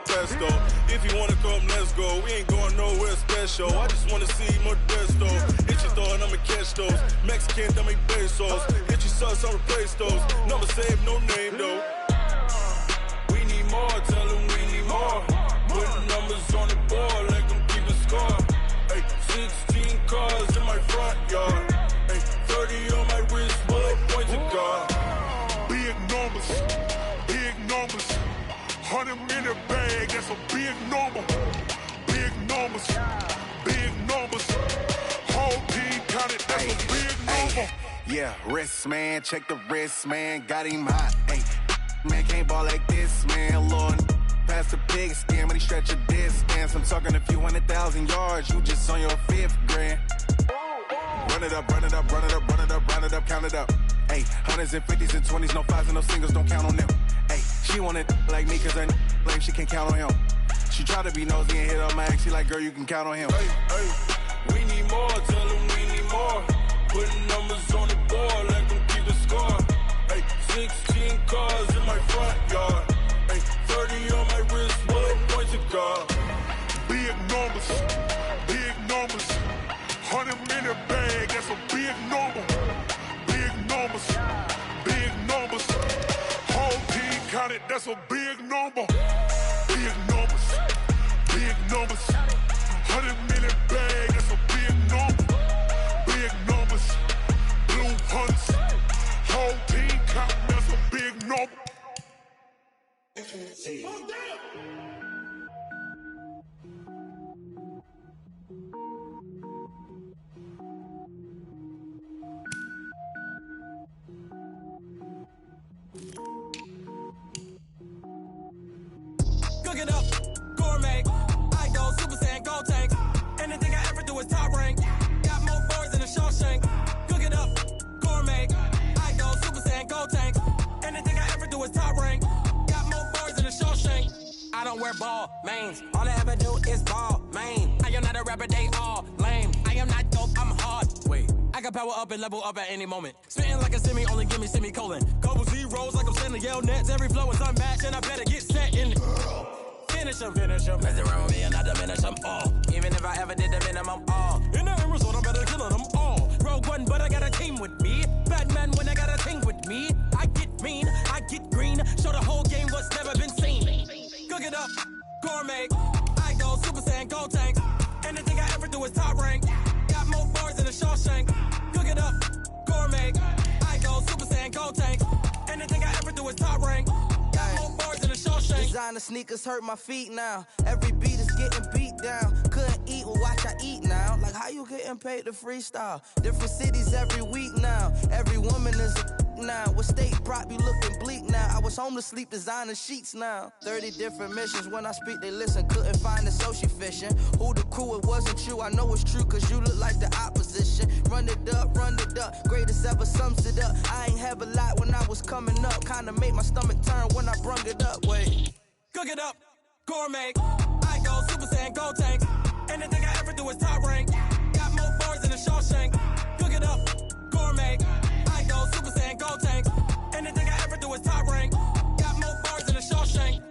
Presto. If you wanna come, let's go. We ain't going nowhere special. I just wanna see Modesto. Hit your thought, I'ma catch those. Mexican, that make pesos. Hit your sus, I'll replace those. Number saved, no name though. We need more, tell them we need more. Putting numbers on the board, like them keep a score. Hey, 16 cars in my front yard. Hey, 30 on my wrist, bullet points of God. Big numbers, 100-minute bag, that's a big number. Big numbers, whole team counted, that's a big number. Yeah, wrist man, check the wrist man, got him hot. Hey, man can't ball like this, man. Lord, past the pig skin, but he stretch a distance. I'm talking a few 100,000 yards, you just on your 5th grand. Run it up, count it up. Hey, hundreds and 50s and 20s, no 5s and no singles, don't count on them. Hey, she want it like me, cause her lame, she can't count on him. She try to be nosy and hit on my ex, she like, girl, you can count on him. Hey, we need more, tell them we need more. Putting numbers on the board, like them keep a score. Hey, 16 cars in my front yard. Hey, 30 on my wrist, bullet points of God. Big numbers, 100-minute bag, that's a that's a big number. Big numbers, big numbers. 100 million bag, that's a big number. Big numbers, blue hunts. Whole team count, that's a big number. Cook it up, gourmet. I go Super Saiyan, gold tank. Anything I ever do is top rank. Got more boys than a Shawshank. Cook it up, gourmet. I go Super Saiyan, gold tank. Anything I ever do is top rank. Got more boys than a Shawshank. I don't wear ball mains. All I ever do is ball main. I am not a rapper, they all lame. I am not dope, I'm hard. Wait, I can power up and level up at any moment. Spitting like a semi, only give me semicolon. Couple zeros like I'm sending yell nets. Every flow is unmatched and I better get set in. Finish them. Mess around with me and I diminish them all. Even if I ever did the minimum all. In the end result, I'm better killing them all. Rogue One, but I got a team with me. Batman when I got a team with me. I get mean, I get green. Show the whole game what's never been seen. Cook it up, gourmet. I go Super Saiyan, gold tank. Anything I ever do is top rank. Got more bars than a Shawshank. Cook it up, gourmet. I go Super Saiyan, gold tank. Anything I ever do is top rank. Got more bars than a Shawshank. Designer sneakers hurt my feet now. Every beat is getting beat down. Couldn't eat, well watch I eat now. Like how you getting paid to freestyle? Different cities every week now. Every woman is a now. What state prop you looking bleak now? I was home to sleep, designer sheets now. 30 different missions. When I speak they listen. Couldn't find it, so she fishing. Who the crew, it wasn't you. I know it's true cause you look like the opposition. Run it up, greatest ever sums it up. I ain't have a lot when I was coming up. Kinda made my stomach turn when I brung it up. Wait, cook it up, gourmet. I go Super Saiyan, gold tank. Anything I ever do is top rank. Got more bars than a Shawshank. Cook it up, gourmet. I go Super Saiyan, gold tank. Anything I ever do is top rank. Got more bars than a Shawshank.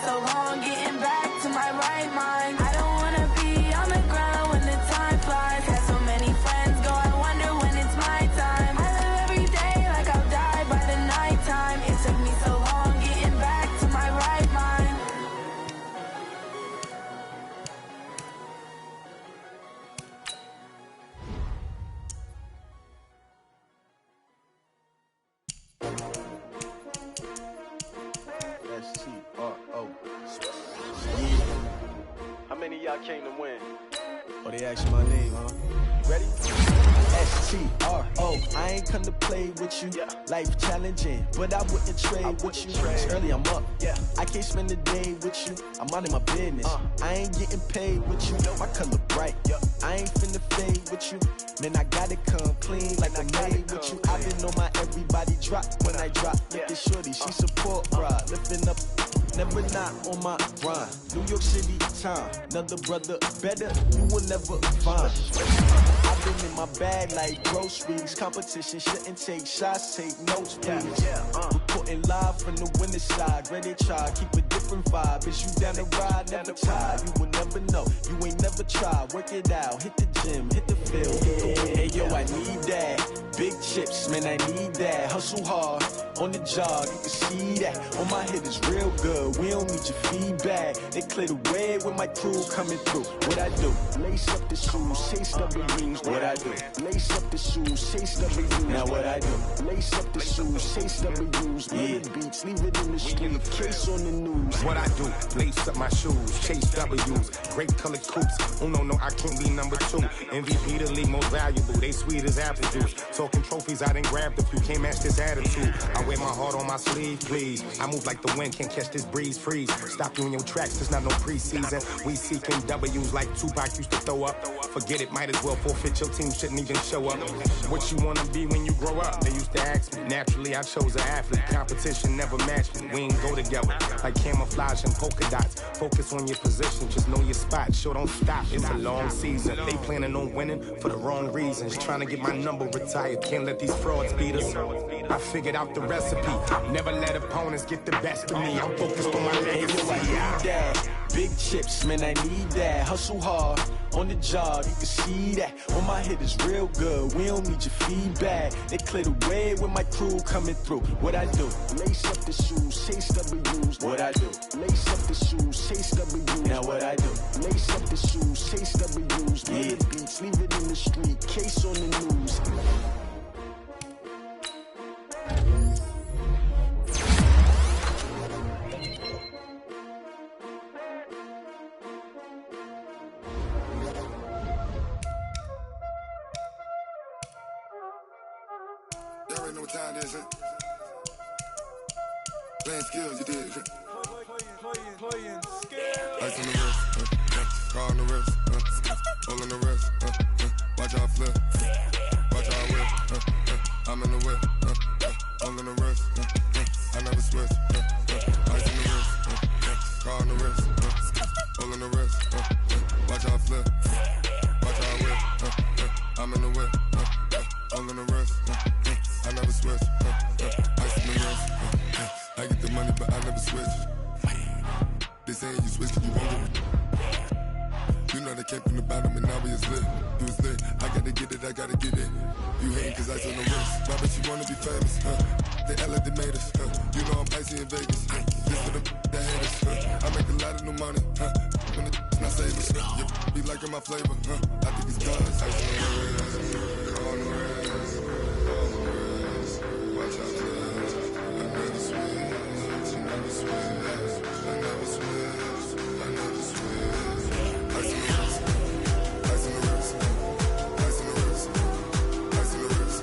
so so long getting back to my right mind. I don't wanna be on the ground when the time flies. Had so many friends go, I wonder when it's my time. I live every day like I'll die by the nighttime. It took me so long getting back to my right mind. S-T-R-O. How many of y'all came to win? Oh, they asked my name, huh? Ready? S-T-R-O. I ain't come to play with you. Life challenging, but I wouldn't trade with you. It's early, I'm up. I can't spend the day with you. I'm out of my business. I ain't getting paid with you. My color bright. I ain't finna fade with you. Man, I gotta come clean like I made with you. I've been on my everybody drop when I drop. Look at shorty, she support ride. Lifting up, never not on my grind. New York City time, another brother better, you will never find. I've been in my bag like groceries. Competition shouldn't take shots, take notes, please. Reporting live from the winning side. Ready to try, keep a different vibe. Is you down the ride, never tired. You will never know, you ain't never tried. Work it out, hit the gym, hit the field. Hey yo, I need that. Big chips, man, I need that. Hustle hard, on the jog, you can see that. On my hit is real good, we don't need your feedback. They clear the way with my crew coming through. What I do? Lace up the shoes, chase W's. What I do? Lace up the shoes, chase W's. Now what I do? Lace up the shoes, chase W's. Leave the beats, leave it in the street, case on the news. What I do? Lace up my shoes, chase W's. Great colored coops. Oh no, I can't be number 2. MVP the league most valuable. They sweet as apple juice. Talking trophies, I done grabbed a few. Can't match this attitude. I wear my heart on my sleeve, please. I move like the wind, can't catch this breeze. Freeze. Stop you in your tracks, there's not no preseason. We seeking W's like Tupac used to throw up. Forget it, might as well forfeit. Your team shouldn't even show up. What you wanna be when you grow up? They used to ask me. Naturally, I chose an athlete. Competition never matched me. We ain't go together like camouflage and polka dots. Focus on your position, just know your spot. Sure, don't stop. It's a long season. They planning on winning for the wrong reasons. Trying to get my number retired. Can't let these frauds beat us. I figured out the recipe. Never let opponents get the best of me. I'm focused on my legacy. I need that. Big chips, man, I need that. Hustle hard, on the job, you can see that. On my hit is real good, we don't need your feedback. They clear the way with my crew coming through. What I do? Lace up the shoes, chase W's. What I do? Lace up the shoes, chase W's. Now what I do? Lace up the shoes, chase W's. Leave the beats, leave it in the street, case on the news. Y'all already know what time it is, huh? Playing skills, you did. Playing skills. Ice on the wrist, car on the wrist, all on the wrist, watch out flip, watch out whip, I'm in the whip, all on the wrist, I never switch, ice on the wrist, car on the wrist, all on the wrist, watch out flip, watch out whip, I'm in the whip, all on the wrist, I never switch, ice on the wrist, I get the money but I never switch. They saying you switch cause you want it. You know they came from the bottom and now we is lit. You was lit, I gotta get it, I gotta get it. You hating cause ice on the wrist. Why bet you wanna be famous, They act like they made us, You know I'm icy in Vegas, This for the that hate us, I make a lot of new money, When the not savers, You be liking my flavor, I think it's done. Ice on the wrist, on the wrist, watch out for this. I never switch, I never switch, I never switch, I never switch. Ice on the wrist, ice on the wrist, ice on the wrist, ice on the wrist, ice on the wrist,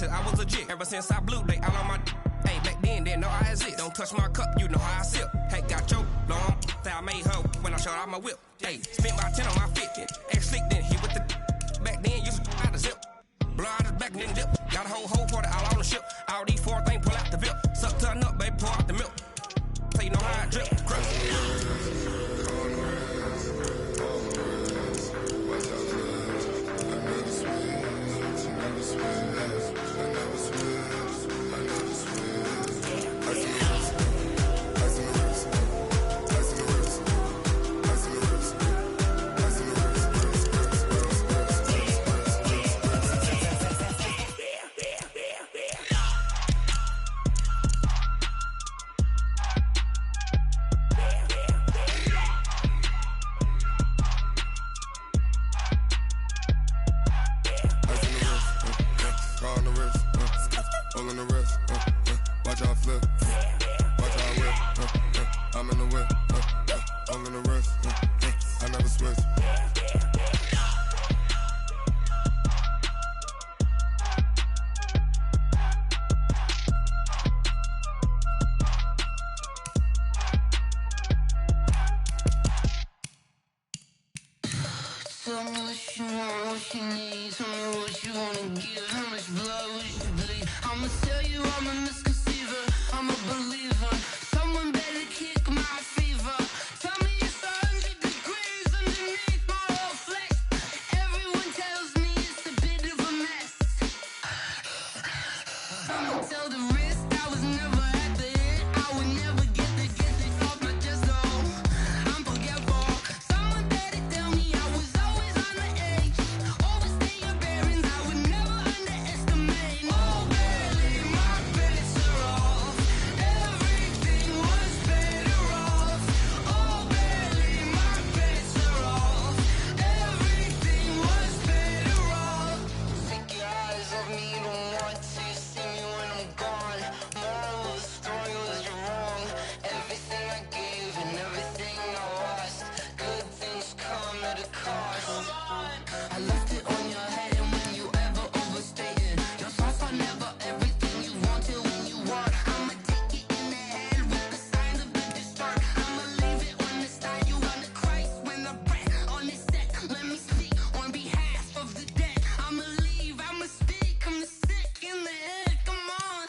I was legit. Ever since I blew, they all on my. Hey, back then, didn't know I exist. Don't touch my cup, you know how I sip. Hey, got your long. That I made her when I showed out my whip. Hey, spent my 10 on my 50. Ex slick, then hit with the. Back then, used to out the zip. Blood is back and then dip. Got a whole party all on the ship. All these four things pull out the VIP. Suck turn up, baby, pour out the milk. So you know how I drip. Tell me what you want, what you need. Tell me what you wanna give. How much blood would you bleed? I'ma tell you I'm a misconceiver. I'm a believer. Someone better kick my fever. Tell me it's 100 degrees underneath my whole flesh. Everyone tells me it's a bit of a mess. I'ma tell the rest I was never at the end. I would never get it off my chest though. I'm forgetful. Someone better tell me I was always on the edge. Overstay your bearings, I would never underestimate. Oh barely, my bets are off. Everything was better off. Oh barely, my bets are off. Everything was better off. Take your eyes off me, you don't want to see me when I'm gone. Moral of the story was you're wrong. Everything I gave and everything I lost. Good things come at a cost. I left it on your head, and when you ever overstay it, your thoughts are never everything you wanted when you want. I'ma take it in the head with the signs of the distort. I'ma leave it on the side. You want to Christ when I breath on this set. Let me speak on behalf of the dead. I'ma leave, I'ma speak. I'm the sick in the head. Come on,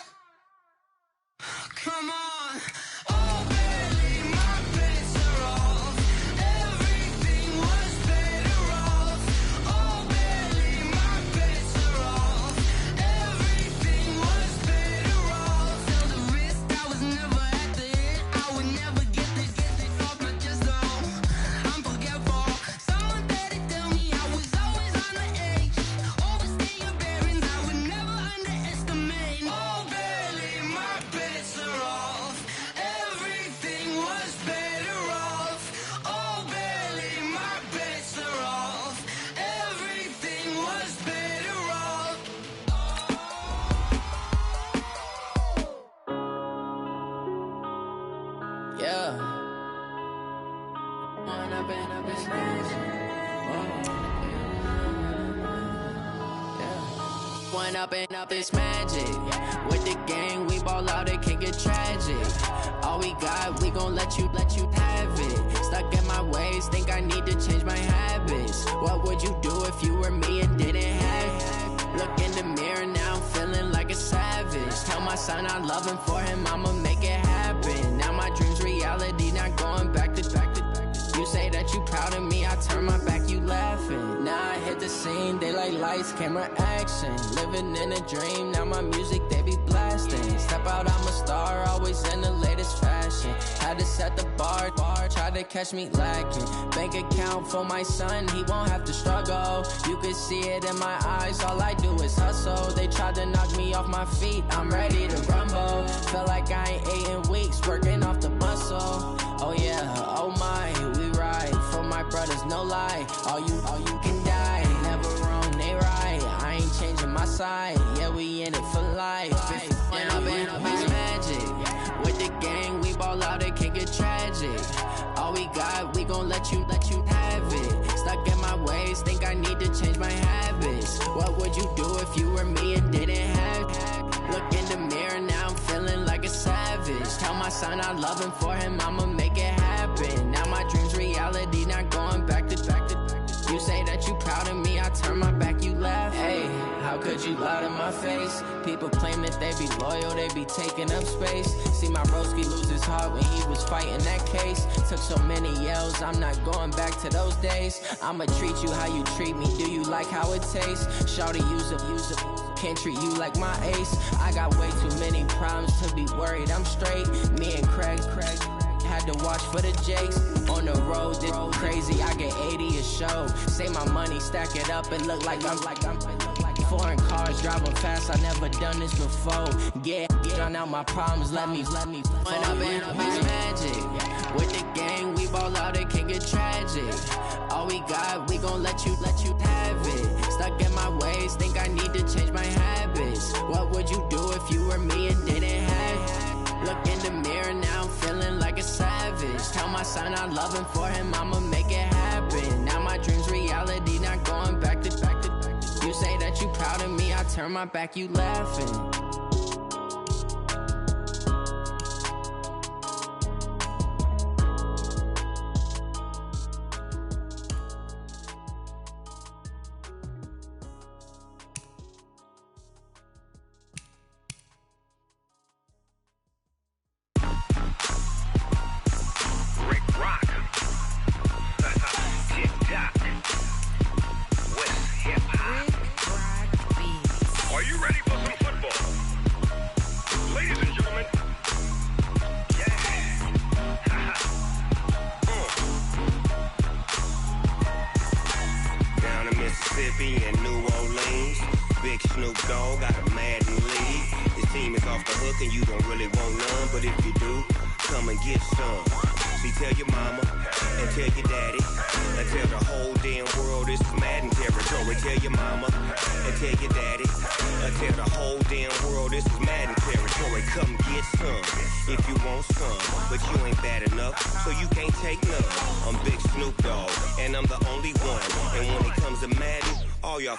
come on. Oh, barely, my bets are off. Everything was better off. Oh, barely, my bets are off. Everything was better off. Tell the rest I was never at the end. I would never get it off my chest though. I'm forgetful. Someone better tell me I was always on the edge. Overstay your bearings, I would never underestimate. Oh, barely, my bets are off. Everything was better off. Oh, barely, my bets are off. Everything was better off. Yeah. When I've been up this When up is magic. With the gang, we ball out, it can get tragic. All we got, we gon' let you have it. Stuck in my ways, think I need to change my habits. What would you do if you were me and didn't have it? Look in the mirror, now I'm feeling like a savage. Tell my son I love him, for him I'ma make it happen. Now my dream's reality, not going back to. You say that you proud of me, I turn my back, you laughing. Now I hit the scene, they like lights, camera, action. Living in a dream, now my music, they be blasting. Step out, I'm a star, always in the latest fashion. Had to set the bar, try to catch me lacking. Bank account for my son, he won't have to struggle. You can see it in my eyes, all I do is hustle. They tried to knock me off my feet, I'm ready to rumble. Feel like I ain't ate in weeks, working off the muscle. Oh yeah, oh my, we ride for my brothers, no lie. All you can die, never wrong, they right. I ain't changing my side, yeah, we in it for life. When up is magic. With the gang, we ball out, it can get tragic. All we got, we gon' let you have it. Stuck in my ways, think I need to change my habits. What would you do if you were me and didn't have it? Look in the mirror, now I'm feeling like a savage. Tell my son I love him, for him I'ma make it happen. Now my dream's reality, not going back to. You say that you proud of me, I turn my back, you laugh. Hey, how could you you lie to my face. People claim that they be loyal, they be taking up space. See my broski lose his heart when he was fighting that case. Took so many yells, I'm not going back to those days. I'ma treat you how you treat me, do you like how it tastes? Shawty, use up, can't treat you like my ace. I got way too many problems to be worried, I'm straight. Me and Craig had to watch for the Jakes. On the road, this crazy, I get 80 a show. Say my money, stack it up, and look like I'm foreign cars, driving fast, I never done this before. Yeah, drown out my problems, let me When up in a bitch magic. With the gang, we ball out, it can get tragic. All we got, we gon' let you have it. Stuck in my ways, think I need to change my habits. What would you do if you were me and didn't have it? Look in the mirror now, I'm feeling like a savage. Tell my son I love him, for him I'ma make it happen. Now my dream's reality, not going back to. You say that you proud of me, I turn my back, you laughing.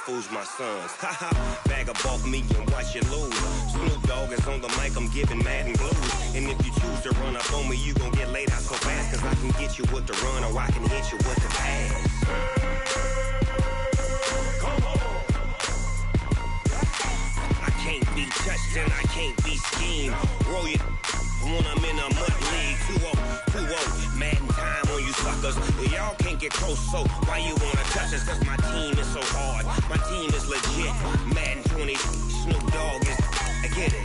Fools my sons. Haha, bag of bulk me and watch you lose. Snoop Dogg is on the mic, I'm giving Madden blues. And if you choose to run up on me, you gon' get laid out so fast. Cause I can get you with the run or I can hit you with the pass. Come on. I can't be touched and I can't be schemed. Roll you when I'm in a mud league. 2-0, Madden time on you suckers. Y'all can't get close, so why you wanna touch us? Cause my team is so hard, my team is legit. Madden 20, Snoop Dogg is, I get it.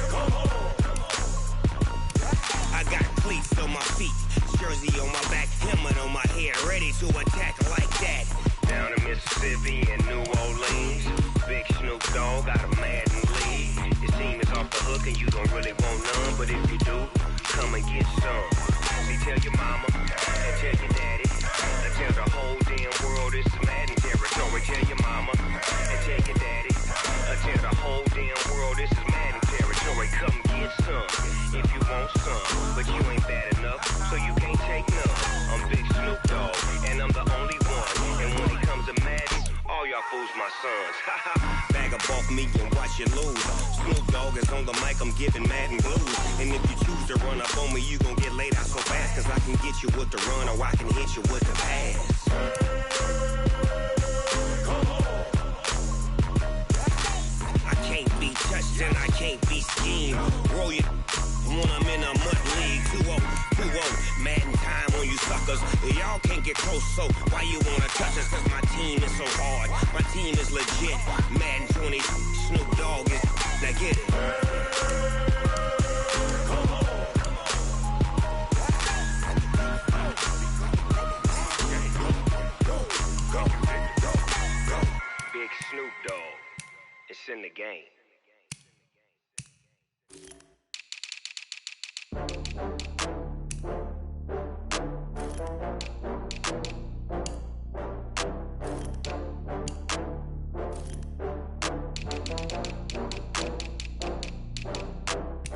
Come on. I got cleats on my feet, jersey on my back, helmet on my head, ready to attack like that. Down in Mississippi and New Orleans, big Snoop Dogg got a Madden lead. Your team is off the hook and you don't really want none, but if you do, come and get some. See, tell your mama and tell your daddy, and tell the whole damn world it's Madden territory. Tell your mama and tell your daddy, and tell the whole damn world this is Madden territory. Come get some if you want some, but you ain't bad enough, so you can't take none. I'm Big Snoop Dogg, and I'm the only one. And when it comes to Madden, all y'all fools my sons. Bag of bulk me and watch you lose. Snoop Dogg is on the mic, I'm giving Madden blues. And if you choose to run up on me, you gon' get laid out so fast. Cause I can get you with the run or I can hit you with the pass. I can't be touched and I can't be schemed. Roll you when I'm in a mud league. 2-0, Madden time on you suckers. Y'all can't get close, so why you wanna touch us? Cause my team is so hard, my team is legit. Madden 20, Snoop Dogg is, now get it. Big Snoop Dogg, it's in the game.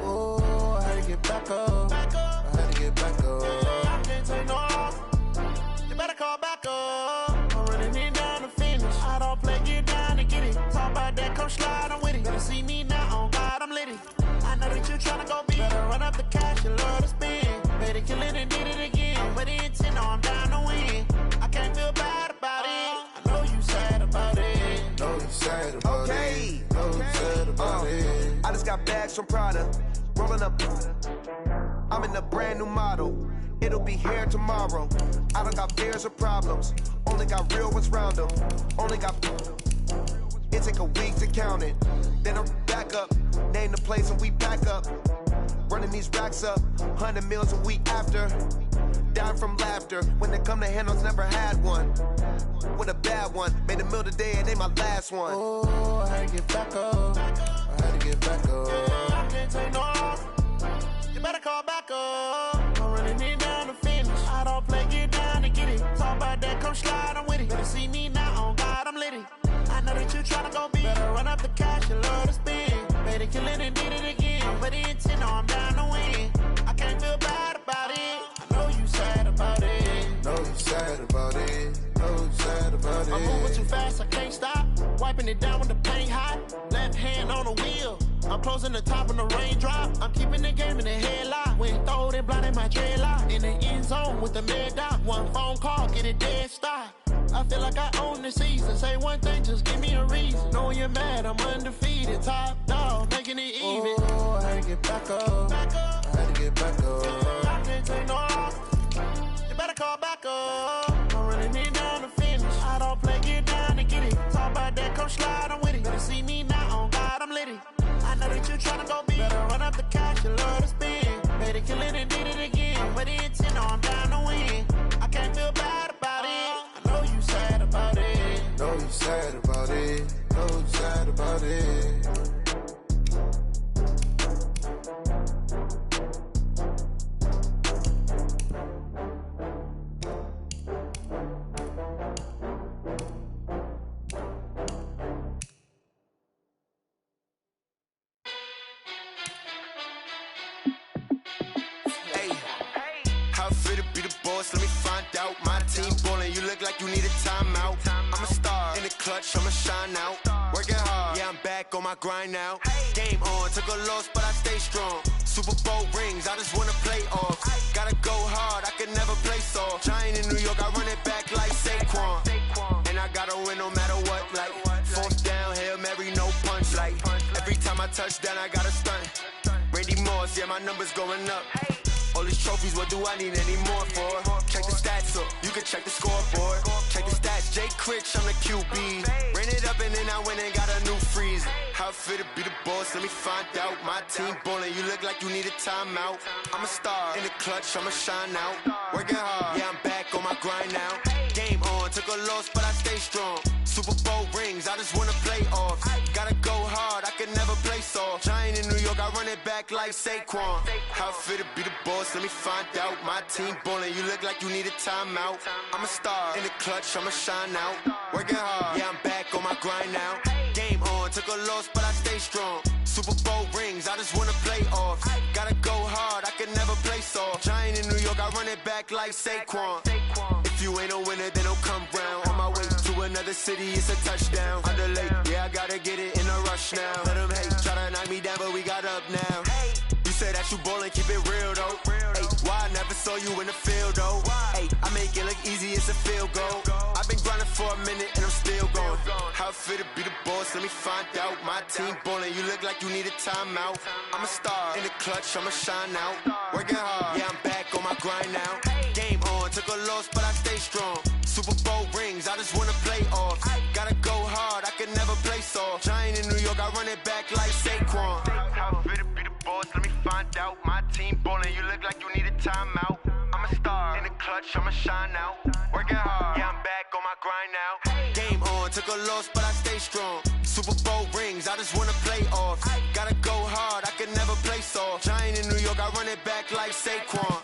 Oh, I had to get back up. I had to get back up. I can't take no loss. You better call back up. I'm running it down to finish. I don't play, get down and get it. Talk about that, come slide, I'm with it. Better see me now, on God, I'm lit it. I know that you tryna go big. Better run up the cash, you love to spend. Better kill it and did it again. But the intent, no, I'm down to win. I can't feel bad about it. I know you sad about it. got bags from Prada, rolling up. I'm in a brand new model. It'll be here tomorrow. I don't got fears or problems. Only got real ones round them. Only got. It take a week to count it. Then I'm back up. Name the place and we back up. Running these racks up. 100 meals a week after. Dying from laughter. When it come to handles, never had one. With a bad one. Made a meal today and they my last one. Oh, I had to get back up. I had to get back up. I can't take no loss. You better call back up. I'm running it down to finish. I don't play, get down to get it. Talk about that, come slide, I'm with it. Better see me now, on God, I'm litty. I know that you tryna go big. Better run up the cash, you love to spend. Better kill it and did it again. I'm putting intent, no, I'm down to win. I can't feel bad about it. I know you sad about it. Know you sad about it. Know you sad about it. I'm moving too fast, I can't stop. Wiping it down with the paint hot. Left hand on the wheel. I'm closing the top of the raindrop. I'm keeping the game in the headlock. When throwed and blinded my dreadlock. In the end zone with the mad dot. One phone call, get it dead stop. I feel like I own the season. Say one thing, just give me a reason. Knowing you're mad, I'm undefeated. Top dog, making it even. Oh, I had to get back up. I had to get back up. I can't take no loss. You better call back up. I'm running it down to finish. I don't play, get down to get it. Talk about that, come slide, I'm with it. Better see me now, on God, I'm litty. I know that you tryna go big. Better run up the cash, you love to spend. Better kill it and did it again. But the intent, no, I'm down to win. I can't feel bad about it. I know you sad about it. Know you sad about it. Know you sad about it. Let me find out. My team ballin', you look like you need a timeout. I'm a star in the clutch, I'ma shine out. Working hard, yeah, I'm back on my grind now. Game on, took a loss, but I stay strong. Super Bowl rings, I just wanna play off. Gotta go hard, I can never play soft. Giant in New York, I run it back like Saquon. And I gotta win no matter what, like fourth down, Hail Mary, no punch. Like every time I touch down, I gotta stunt. Randy Moss, yeah, my numbers going up. All these trophies, what do I need any more for? Check the stats up, you can check the scoreboard. Check the stats, Jake Critch, I'm the QB. Ran it up and then I went and got a new freeze. How it fit to be the boss, let me find out. My team ballin', you look like you need a timeout. I'm a star in the clutch, I'ma shine out. Working hard, yeah, I'm back on my grind now. Game on, took a loss, but I stay strong. Super Bowl rings, I just wanna play off. Gotta go hard, I can never play soft. Giant in New York, I run it back like Saquon. How it fit to be the boss, let me find out. My team ballin', you look like you need a timeout. I'm a star in the clutch, I'ma shine out. Working hard, yeah, I'm back on my grind now. Game on, took a loss, but I stay strong. Super Bowl rings, I just wanna play off. Gotta go hard, I can never play soft. Giant in New York, I run it back like Saquon. If you ain't a winner, then don't come round. On my way to another city, it's a touchdown. Underlay, yeah, I gotta get it in a rush now. Let them hate, try to knock me down, but we got up now. You say that you ballin', keep it real though. Hey, why I never saw you in the field though? Hey, I make it look easy, it's a field goal. I've been grinding for a minute and I'm still going. How it fit to be the boss, let me find out. My team ballin', you look like you need a timeout. I'm a star in the clutch, I'ma shine out. Working hard, yeah, I'm back on my grind now. Game on, took a loss, but I stay strong. Super Bowl rings, I just wanna play off. Gotta go hard, I can never play soft. Giant in New York, I run it back like Saquon. How it fit to be the boss, let me find out. My team ballin', you look like you need a timeout. I'm a star in the clutch, I'ma shine out. Working hard, yeah, I'm back on my grind now. Game on, took a loss, but I stay strong. Super Bowl rings, I just wanna play off. Gotta go hard, I can never play soft. Giant in New York, I run it back like Saquon.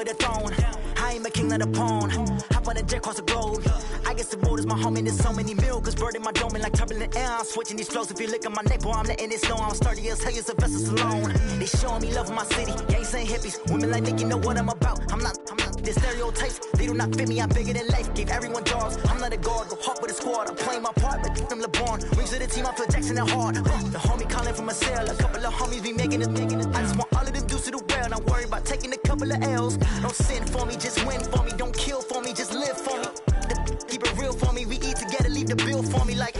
with a throne. I ain't a king, not a pawn. Hop on a jet across the globe. I guess the world is my home and there's so many miracles. Bird in my dome and like turbulent air. I'm switching these flows. If you look at my neck, boy, I'm letting it snow. I'm sturdy as hell, it's a vessel alone. They showing me love in my city. Gangs ain't hippies. Women like me, you know what I'm about. I'm not the stereotypes. They do not fit me. I'm bigger than life. Gave everyone jobs. I'm not a guard. Go hard with a squad. I'm playing my part, but them LeBron. Rings to the team. I feel Jackson and hard. The homie calling from a cell. A couple of homies be making it. I just want all of them dudes to do well. Not worry about taking a couple of L's. Don't sin for me, just win for me. Don't kill for me, just live for me. Keep it real for me. We eat together, leave the bill for me like.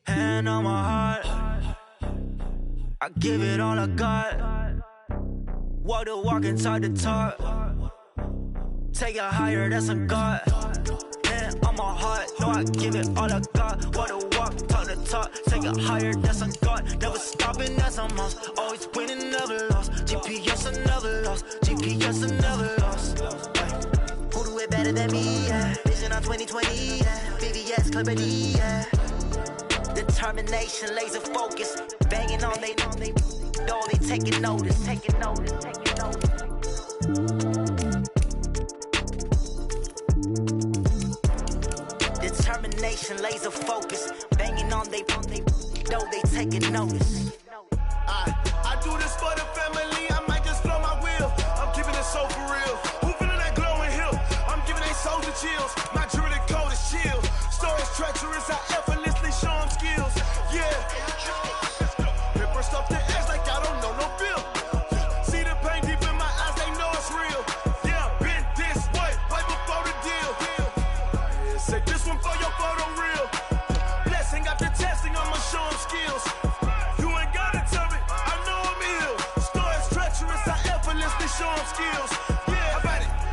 Hand on my heart, I give it all I got. Walk the walk and talk the talk. Take it higher, that's a God. Hand on my heart, no, I give it all I got. Walk the walk, talk the talk. Take it higher, that's a God. Never stopping, that's a must. Always winning, never lost. GPS, I never lost. GPS, I never lost. Who do it better than me? Yeah. Vision on 2020. Yeah. BVS, Clippity. Yeah. Determination, laser focus. Banging on they know they taking notice. Taking notice. Taking notice. Determination, laser focus. Banging on they know they taking notice. I do this for the family. I might just blow my wheel. I'm keeping it so for real. Who feeling that glowing hill? I'm giving they souls the chills. My jewelry code is chill. Stories treacherous. I effortlessly show them skills. Yeah. Paper stuff the edge like I don't know no bill. See the pain deep in my eyes. They know it's real. Yeah, been this way before the deal. Say this one for your photo real. Blessing after testing. I'ma show them skills. Show them skills. Yeah,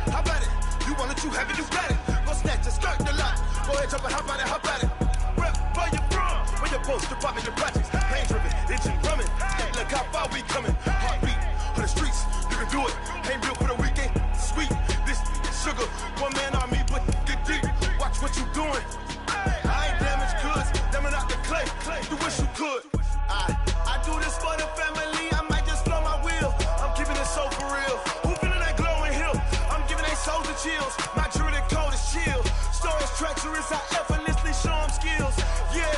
how about it? You want it, you have it, you got it. Go snatch a skirt the lot. Go ahead, jump and hop on it. Rep where you from? Where you post, department, your projects. Pain driven, engine drumming. Look how far we coming. Heartbeat on the streets, you can do it. Ain't built for the weekend. Sweet, this sugar. One man army, but get deep. Watch what you doing. I ain't damaged goods, damn out the clay. You wish you could. I do this for the family. I might just blow my wheel. I'm keeping it so for real. Who feeling that glowing hill? I'm giving they souls the chills. My jewelry code is chill. Stories treacherous. I effortlessly show them skills. Yeah.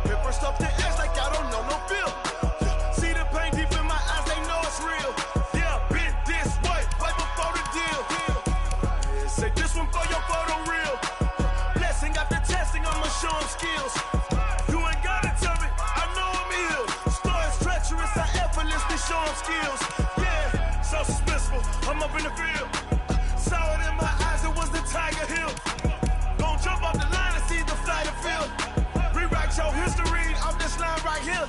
Paper stuff the edge like I don't know no bill. See the pain deep in my eyes. They know it's real. Yeah, been this way before the deal. Say this one for your photo real. Blessing after testing. I'ma show them skills. You ain't gotta tell me. I know I'm ill. Stories treacherous. I effortlessly show them skills. Yeah, so suspenseful. I'm up in the field. Saw it in my eyes. It was the Tiger Hill. Don't jump off the line and see the flight of field. Rewrite your history off this line right here.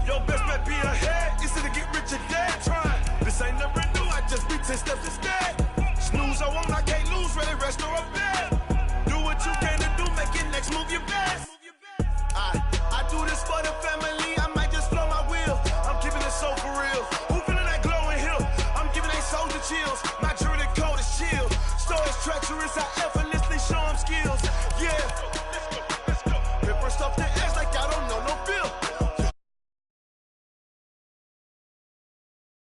Your best bet be ahead. Instead of get rich or dead. Try. This ain't never new. I just be 10 steps instead.